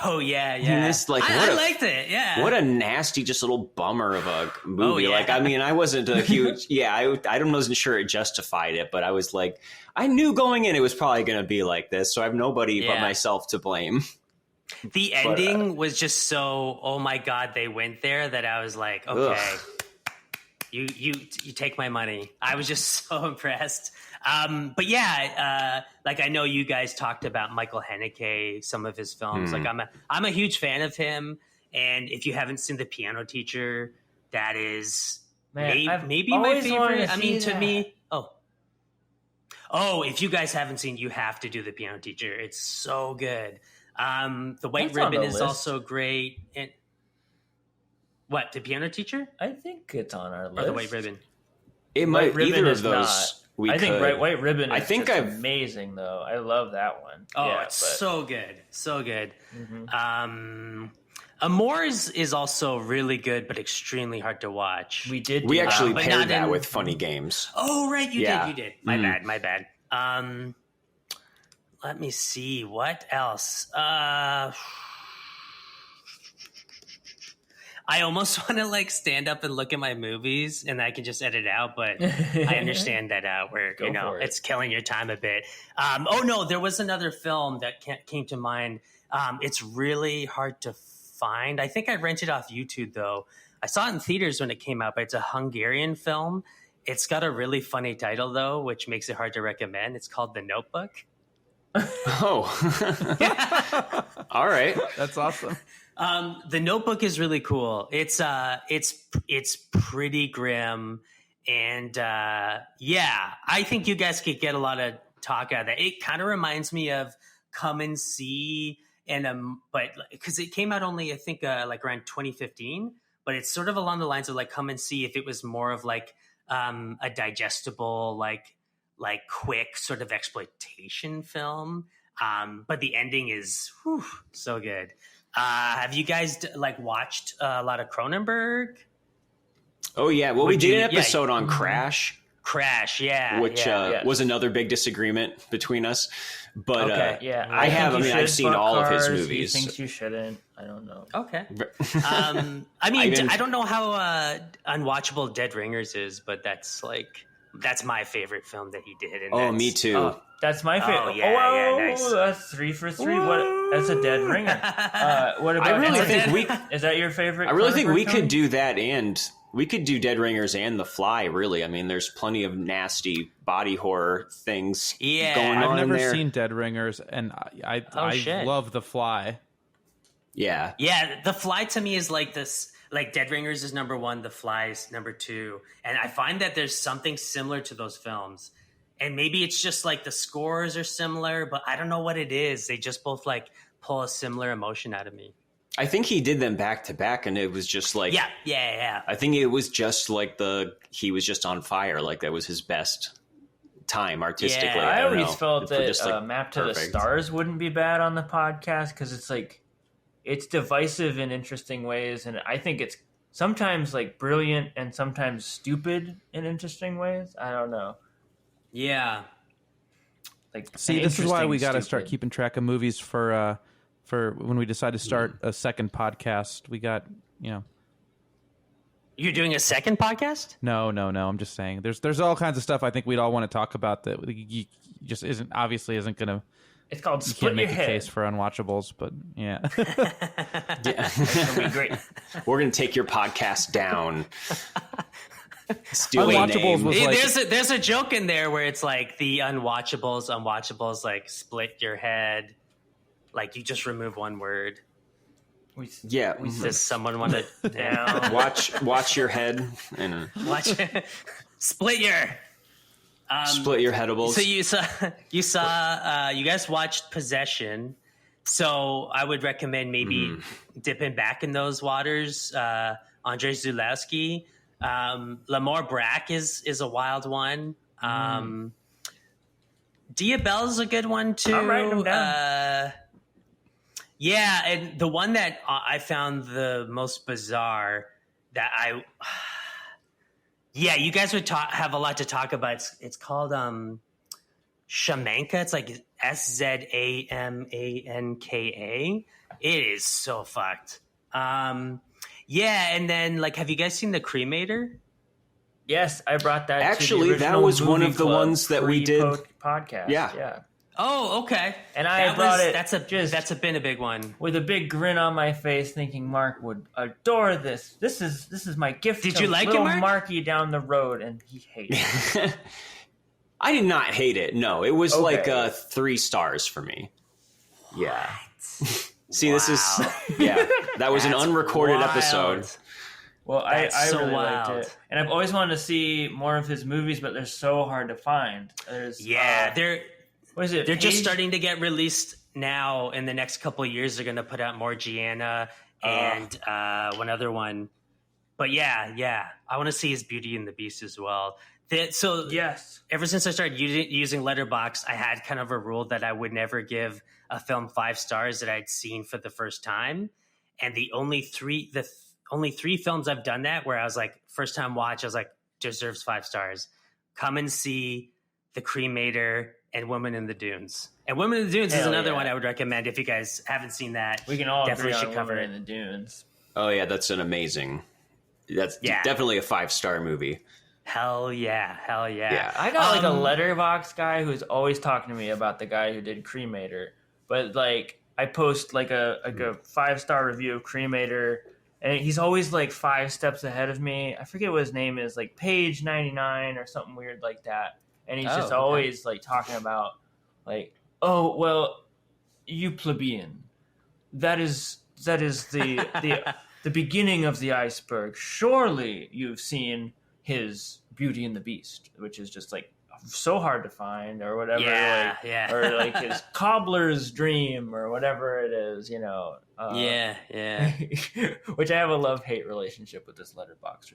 Oh yeah. I liked it. Yeah. What a nasty, just little bummer of a movie. Oh, yeah. Like, I mean, I wasn't a huge. I wasn't sure it justified it, but I was like, I knew going in it was probably going to be like this, so I have nobody but myself to blame. The ending was just so. Oh my god, they went there that I was like, okay. Ugh. You take my money. I was just so impressed. But like I know you guys talked about Michael Haneke, some of his films. Like I'm a huge fan of him. And if you haven't seen The Piano Teacher, that is maybe my favorite. I mean, to me, if you guys haven't seen, you have to do The Piano Teacher. It's so good. The White Ribbon is also great. What, The Piano Teacher? I think it's on our list. Or The White Ribbon? It might. Either of those. I think White Ribbon is amazing, though. I love that one. Oh, so good. So good. Mm-hmm. Amour is also really good, but extremely hard to watch. We actually paired that with Funny Games. Oh, right. You did. My bad. let me see. What else? I almost want to like stand up and look at my movies and I can just edit it out, but I understand that it's killing your time a bit. Oh no, there was another film that came to mind. It's really hard to find. I think I rented off YouTube though. I saw it in theaters when it came out, but it's a Hungarian film. It's got a really funny title though, which makes it hard to recommend. It's called The Notebook. Oh, all right. That's awesome. The Notebook is really cool. It's pretty grim, and I think you guys could get a lot of talk out of that. It kind of reminds me of Come and See, but because it came out only I think like around 2015, but it's sort of along the lines of like Come and See if it was more of like a digestible like quick sort of exploitation film, but the ending is so good. Have you guys like watched a lot of Cronenberg? Oh yeah, well we did an episode on Crash. Which was another big disagreement between us. But I've seen all of his movies. He thinks you shouldn't. I don't know. Okay. I don't know how Unwatchable Dead Ringers is, but that's my favorite film that he did. And me too. That's my favorite. Nice. That's 3 for 3. What? That's a dead ringer. What about? I really think is that your favorite? I really think we could do that, and we could do Dead Ringers and The Fly. Really, I mean, there's plenty of nasty body horror things going on. I've never there. seen Dead Ringers, and I love The Fly. Yeah, The Fly to me is like this. Like Dead Ringers is number 1, The Fly is number 2, and I find that there's something similar to those films. And maybe it's just like the scores are similar, but I don't know what it is. They just both like pull a similar emotion out of me. I think he did them back to back, and it was just like yeah. I think it was just like he was just on fire. Like that was his best time artistically. Yeah, I always felt that Map to the Stars wouldn't be bad on the podcast because it's like it's divisive in interesting ways, and I think it's sometimes like brilliant and sometimes stupid in interesting ways. I don't know. Yeah. See, this is why we got to start keeping track of movies for when we decide to start a second podcast. We got, You're doing a second podcast? No. I'm just saying there's all kinds of stuff I think we'd all want to talk about that just isn't going to. It's called you Split can't make Your a Head. case for Unwatchables, but yeah. It's gonna be great. We're going to take your podcast down. Unwatchables was like, there's a joke in there where it's like the Unwatchables like split your head, like you just remove one word. Does someone want to down? watch your head and split your headables. So you guys watched Possession, so I would recommend maybe dipping back in those waters. Andrzej Zulewski. Lamar Brack is a wild one. Diabelle's a good one too. I'm writing them down. And the one that I found the most bizarre that you guys would have a lot to talk about. It's called Shamanka. It's like Shamanka. It is so fucked. And then like, have you guys seen The Cremator? Yes, I brought that. Actually, to the that was one of the ones that we did podcast. Yeah. Oh, okay. And I brought it. That's been a big one. With a big grin on my face, thinking Mark would adore this. This is my gift. Did to you like little it, Mark? Marky down the road, and he hated it. I did not hate it. No, it was like 3 stars for me. Yeah. See, this is that was an unrecorded episode. Well, I so really wild. liked it, and I've always wanted to see more of his movies, but they're so hard to find. They're what is it? They're just starting to get released now. In the next couple of years, they're going to put out more Gianna and one other one. But I want to see his Beauty and the Beast as well. Yes. Ever since I started using Letterboxd, I had kind of a rule that I would never give a film 5 stars that I'd seen for the first time. And the only three films I've done that where I was like, first time watch, I was like, deserves 5 stars. Come and See, The Cremator, and Woman in the Dunes. And Woman in the Dunes is another one I would recommend if you guys haven't seen that. We can all definitely agree on Woman in the Dunes. Oh yeah, that's definitely a 5-star movie. Hell yeah. Yeah. I got like a letterbox guy who's always talking to me about the guy who did Cremator. But like I post like a 5-star review of Cremator, and he's always like 5 steps ahead of me. I forget what his name is, like page 99 or something weird like that. And he's just always like talking about like, oh well, you plebeian. That is the beginning of the iceberg. Surely you've seen his Beauty and the Beast, which is just like so hard to find, or whatever. Or like his Cobbler's Dream, or whatever it is, you know. Which I have a love-hate relationship with this letterbox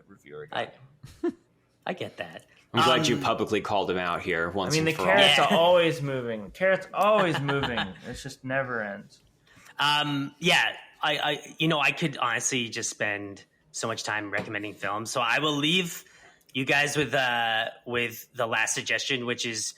reviewer guy. I get that. I'm glad you publicly called him out here once. I mean, the carrots are always moving. Carrots always moving. It just never ends. I could honestly just spend so much time recommending films. So I will leave you guys with the last suggestion, which is,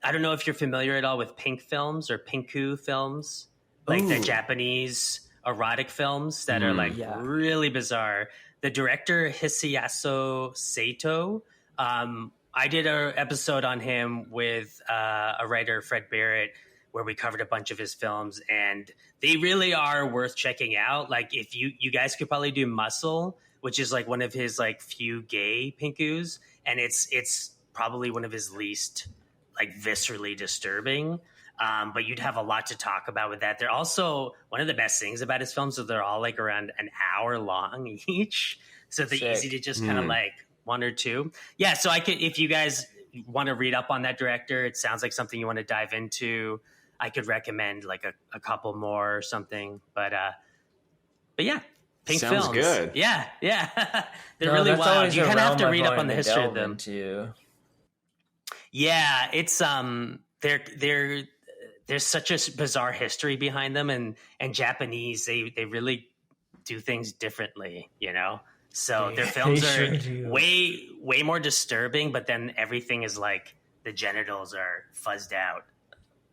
I don't know if you're familiar at all with pink films or pinku films, like the Japanese erotic films that are like really bizarre. The director Hisayasu Sato, I did an episode on him with a writer, Fred Barrett, where we covered a bunch of his films, and they really are worth checking out. Like if you guys could probably do Muscle, which is like one of his like few gay pinkus, and it's probably one of his least like viscerally disturbing. But you'd have a lot to talk about with that. They're also, one of the best things about his films is they're all like around an hour long each, so they're easy to just kind of like one or two. Yeah, so I could, if you guys want to read up on that director, it sounds like something you want to dive into, I could recommend like a couple more or something. But yeah, pink sounds films. Good. Yeah. They're really wild. You kind of have to read up on the history of them. Into. Yeah, it's there's such a bizarre history behind them, and Japanese, they really do things differently, you know. So their films are way more disturbing, but then everything is like the genitals are fuzzed out.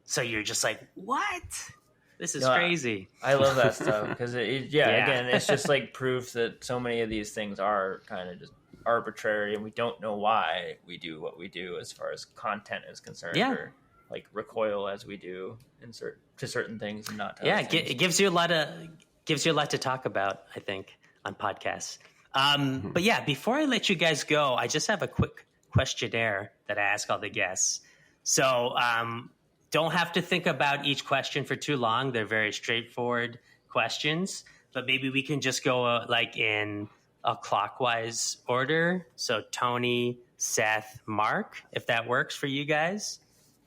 So you're just like, what? This is crazy. I love that stuff because again, it's just like proof that so many of these things are kind of just arbitrary, and we don't know why we do what we do as far as content is concerned. Yeah. Or like recoil as we do to certain things and not to other things. It gives you a lot to talk about, I think, on podcasts. But yeah, before I let you guys go, I just have a quick questionnaire that I ask all the guests. So don't have to think about each question for too long. They're very straightforward questions, but maybe we can just go like in a clockwise order. So Tony, Seth, Mark, if that works for you guys.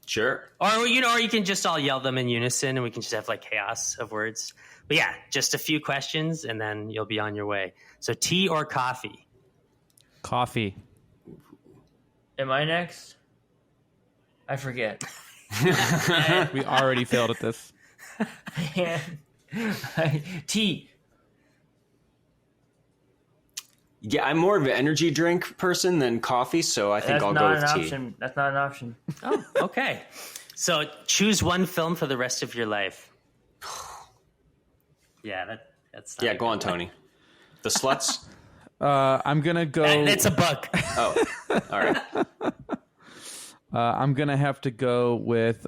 Sure. Or you can just all yell them in unison, and we can just have like chaos of words. But yeah, just a few questions, and then you'll be on your way. So tea or coffee? Coffee. Am I next? I forget. We already failed at this. Tea. Yeah, I'm more of an energy drink person than coffee, so I think I'll go with tea. That's not an option. Oh, okay. So choose one film for the rest of your life. Yeah, that's not go on, Tony. The Sluts? I'm going to go... It's a book. Oh, all right. I'm going to have to go with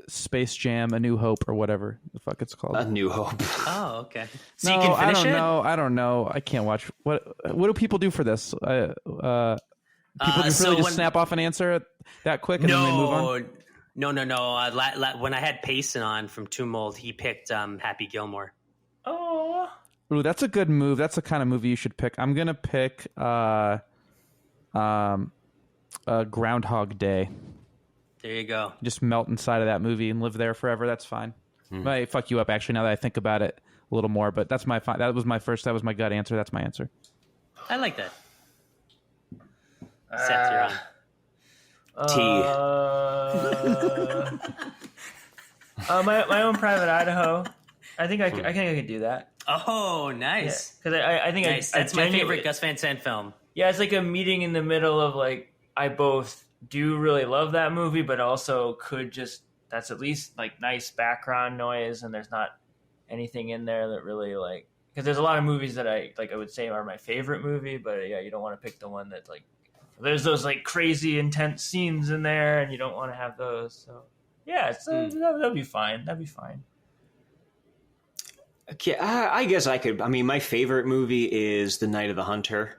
Space Jam, A New Hope, or whatever the fuck it's called. A New Hope. Oh, okay. So you can finish it? I don't know. I can't watch. What do people do for this? People just really just snap off an answer that quick and then they move on? No. When I had Payson on from Tomb Mold, he picked Happy Gilmore. Oh. Ooh, that's a good move. That's the kind of movie you should pick. I'm going to pick Groundhog Day. There you go. Just melt inside of that movie and live there forever. That's fine. Might fuck you up actually now that I think about it a little more, but that's my that was my gut answer. That's my answer. I like that. Seth, you're on. My Own Private Idaho. I think I could do that. Oh, nice. Because I think nice. That's my favorite Gus Van Sant film. Yeah, it's like a meeting in the middle of like I both do really love that movie, but also could just, that's at least like nice background noise, and there's not anything in there that really like, because there's a lot of movies that I would say are my favorite movie, but yeah, you don't want to pick the one that's like, there's those like crazy intense scenes in there, and you don't want to have those. So yeah, that'd be fine. That'd be fine. Okay, I guess I could. I mean, my favorite movie is The Night of the Hunter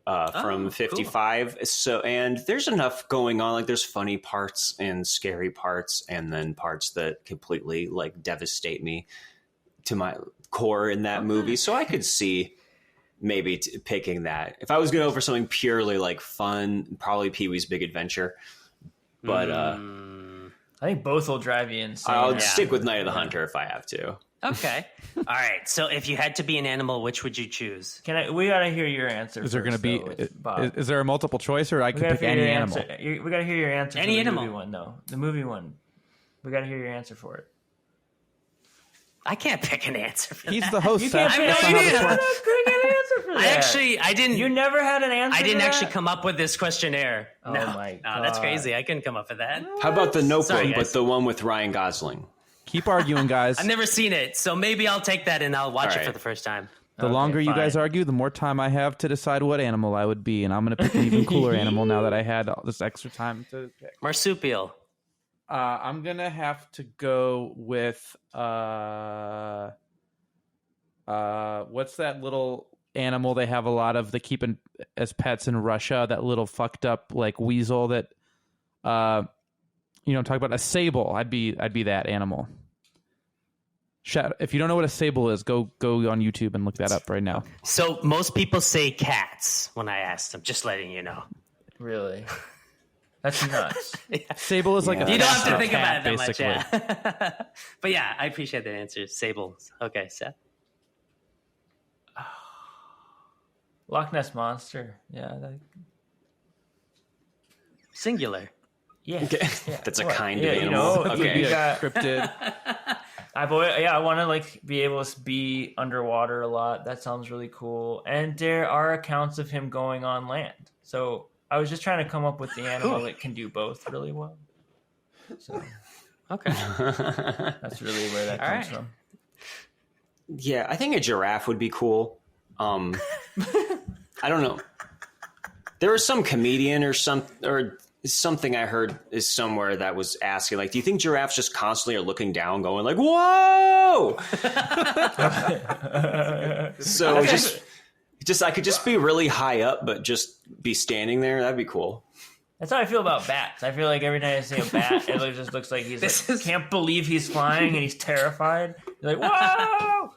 from 55. Cool. So, and there's enough going on. Like, there's funny parts and scary parts, and then parts that completely like devastate me to my core in that movie. So I could see maybe picking that. If I was going to go for something purely like fun, probably Pee-wee's Big Adventure. But I think both will drive you insane. I'll stick with Night of the Hunter if I have to. Okay. All right. So if you had to be an animal, which would you choose? We got to hear your answer. Is there going to be, is there a multiple choice, or I can pick any animal? We got to hear your answer. Any animal. Movie one, though. The movie one. We got to hear your answer for it. I can't pick an answer for that. He's the host. You can't pick an answer for that. I didn't. You never had an answer. I didn't actually come up with this questionnaire. Oh my God. That's crazy. I couldn't come up with that. How about The Notebook, but the one with Ryan Gosling? Keep arguing, guys. I've never seen it, so maybe I'll take that and I'll watch it for the first time. The longer you guys argue, the more time I have to decide what animal I would be, and I'm going to pick an even cooler animal now that I had all this extra time to pick. Marsupial. I'm going to have to go with what's that little animal they have a lot of, they keep as pets in Russia, that little fucked up like weasel that talk about a sable. I'd be that animal. If you don't know what a sable is, go on YouTube and look that up right now. So most people say cats when I ask them, just letting you know. Really? That's nuts. Sable is like a you don't have to think about it that basically. much. Yeah. But yeah, I appreciate that answer. Sable. Okay, Seth. Loch Ness Monster. Yeah. Singular. Yeah. Okay. That's a kind of animal. Okay. You got cryptid. I want to like be able to be underwater a lot. That sounds really cool. And there are accounts of him going on land. So I was just trying to come up with the animal that can do both really well. So okay, that's really where that comes from. Yeah, I think a giraffe would be cool. I don't know. There was some comedian or something I heard is somewhere that was asking, like, do you think giraffes just constantly are looking down, going like, "Whoa"? So just I could just be really high up, but just be standing there. That'd be cool. That's how I feel about bats. I feel like every time I see a bat, it just looks like can't believe he's flying and he's terrified. You're like, whoa!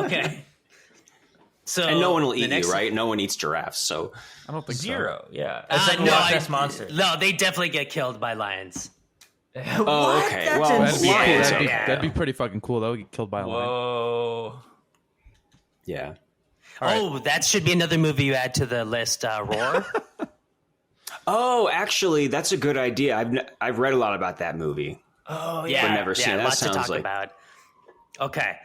Okay. So and no one will eat you, right? No one eats giraffes, so I don't think zero. So. Yeah, it's like Loch Ness Monster. No, they definitely get killed by lions. Oh, okay. That's well, that'd be pretty fucking cool though. Get killed by a lion. Whoa. Yeah. Oh, that should be another movie you add to the list. Roar. Oh, actually, that's a good idea. I've read a lot about that movie. Oh yeah, but never seen it. That lots sounds to talk like... about. Okay.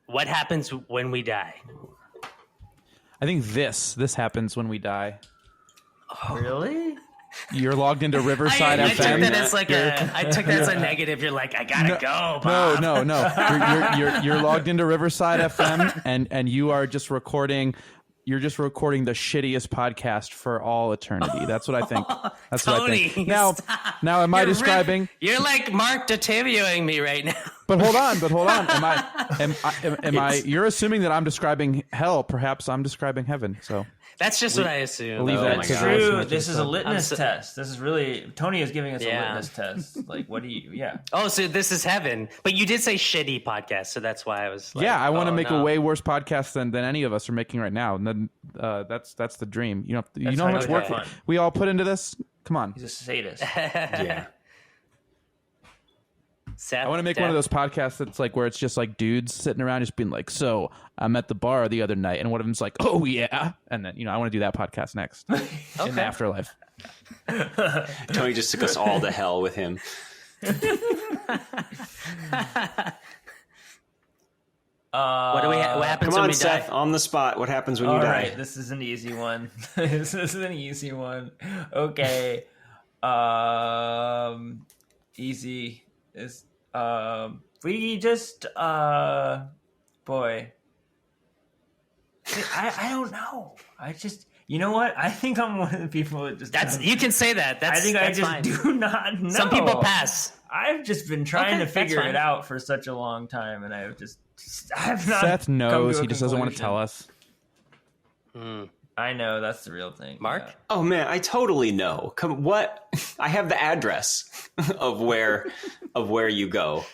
What happens when we die? I think this happens when we die. Oh, really? You're logged into Riverside FM. I took that as like I took that as a negative. You're like, I gotta go, Bob. No. You're logged into Riverside FM, and you are just recording. You're just recording the shittiest podcast for all eternity. That's what I think. That's Tony, what I think. Now, am I describing? You're like Marc Dottavioing me right now. But hold on. Am I? You're assuming that I'm describing hell. Perhaps I'm describing heaven. So. That's just what I assume. That's true. This is a litmus test. This is really Tony is giving us a litmus test. Like, what do you? Yeah. Oh, so this is heaven. But you did say shitty podcast, so that's why I was. Like, I want to make a way worse podcast than any of us are making right now, and then that's the dream. You know how much work we all put into this. Come on. He's a sadist. Yeah. I want to make one of those podcasts that's like where it's just like dudes sitting around just being like, so I'm at the bar the other night, and one of them's like, oh yeah, and then I want to do that podcast next in the afterlife. Tony just took us all to hell with him. What happens Come when on, we Seth, die? on the spot. What happens when you die? All right, this is an easy one. This is an easy one. Okay. Easy is we just boy. I don't know. I just, you know what? I think I'm one of the people that just You can say that. I think I just fine. do not know. Some people pass. I've just been trying to figure it out for such a long time, and I've not. Seth knows. He just doesn't want to tell us. I know, that's the real thing. Mark? Yeah. Oh man, I totally know. What? I have the address of where you go,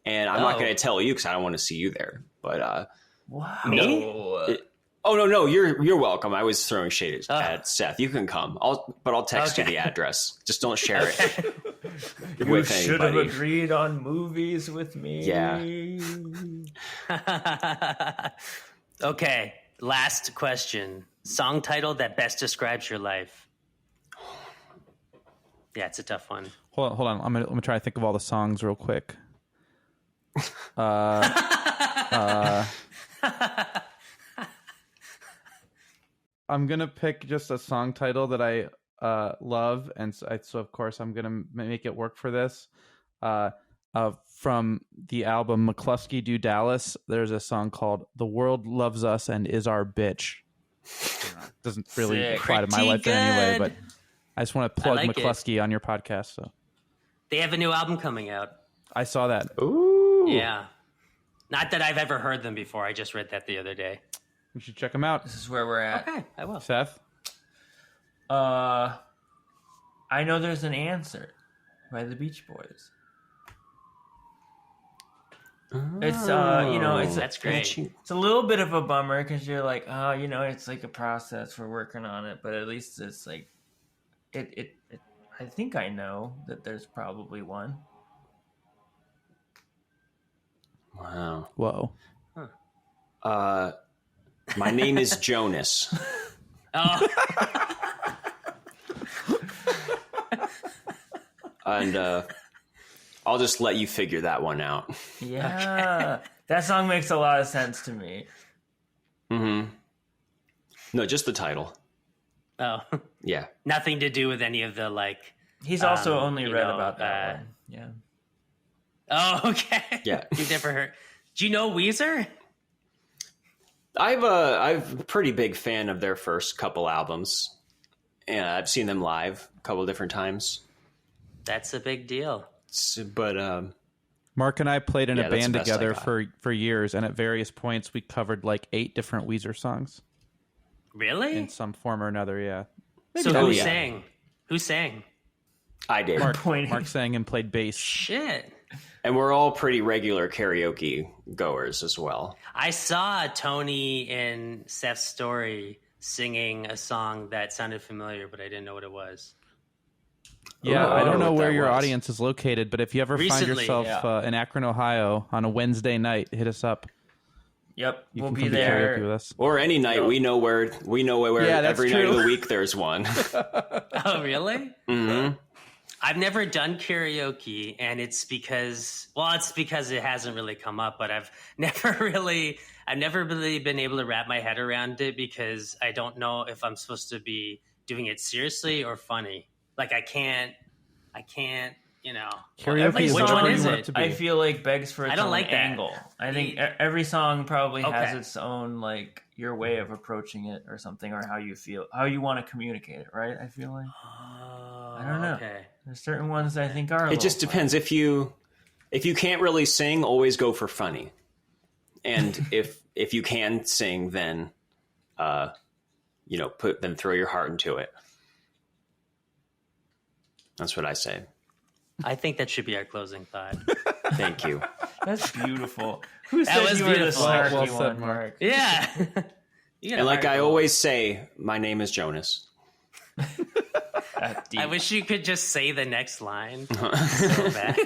and I'm not going to tell you because I don't want to see you there. But wow. Me? No, you're welcome. I was throwing shade at Seth. You can come. I'll text you the address. Just don't share it. You should have agreed on movies with me. Yeah. Okay, last question. Song title that best describes your life. Yeah, it's a tough one. Hold on. I'm gonna try to think of all the songs real quick. I'm gonna pick just a song title that I love, and so of course I'm gonna make it work for this. From the album McCluskey Do Dallas, there's a song called "The World Loves Us and Is Our Bitch." Doesn't really apply to my life anyway, but I just want to plug McCluskey on your podcast. So they have a new album coming out. I saw that. Ooh. Yeah. Not that I've ever heard them before. I just read that the other day. You should check them out. This is where we're at. Okay, I will. Seth? I know There's an Answer by the Beach Boys. It's that's great. It's a little bit of a bummer because you're like, oh, it's like a process. We're working on it, but at least it's like, it. I think I know that there's probably one. Wow. Whoa. My name is Jonas. Oh. And I'll just let you figure that one out. Yeah. Okay. That song makes a lot of sense to me. Mm-hmm. No, just the title. Oh. Yeah. Nothing to do with any of the He's also only read about that one. Yeah. Oh, okay. Yeah. You've never heard. Do you know Weezer? I'm a pretty big fan of their first couple albums, and I've seen them live a couple different times. That's a big deal. But Mark and I played in a band together for years, and at various points we covered 8 different Weezer songs. Really? In some form or another, yeah. So who sang? Who sang? I did. Mark sang and played bass. Shit. And we're all pretty regular karaoke goers as well. I saw Tony in Seth's story singing a song that sounded familiar, but I didn't know what it was. Yeah, I don't know where your audience is located, but if you ever find yourself in Akron, Ohio on a Wednesday night, hit us up. Yep, we'll be there. Karaoke with us. Or any night, we know where every night of the week there's one. Oh, really? Mm-hmm. I've never done karaoke, and it's because it hasn't really come up, but I've never really been able to wrap my head around it because I don't know if I'm supposed to be doing it seriously or funny. I can't, Karaoke is which one is it? I feel like begs for its own like angle. I think every song probably has its own, your way of approaching it or something, or how you feel, how you want to communicate it, right? I feel like. I don't know. Okay. There's certain ones I think are. It just depends. If you can't really sing, always go for funny. And if you can sing, then throw your heart into it. That's what I say. I think that should be our closing thought. Thank you. That's beautiful. Who said you were the snarky one, Mark? Yeah. And I always say, my name is Jonas. I wish you could just say the next line. So bad.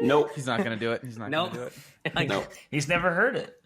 Nope. He's not going to do it. He's not going to do it. Nope. He's never heard it.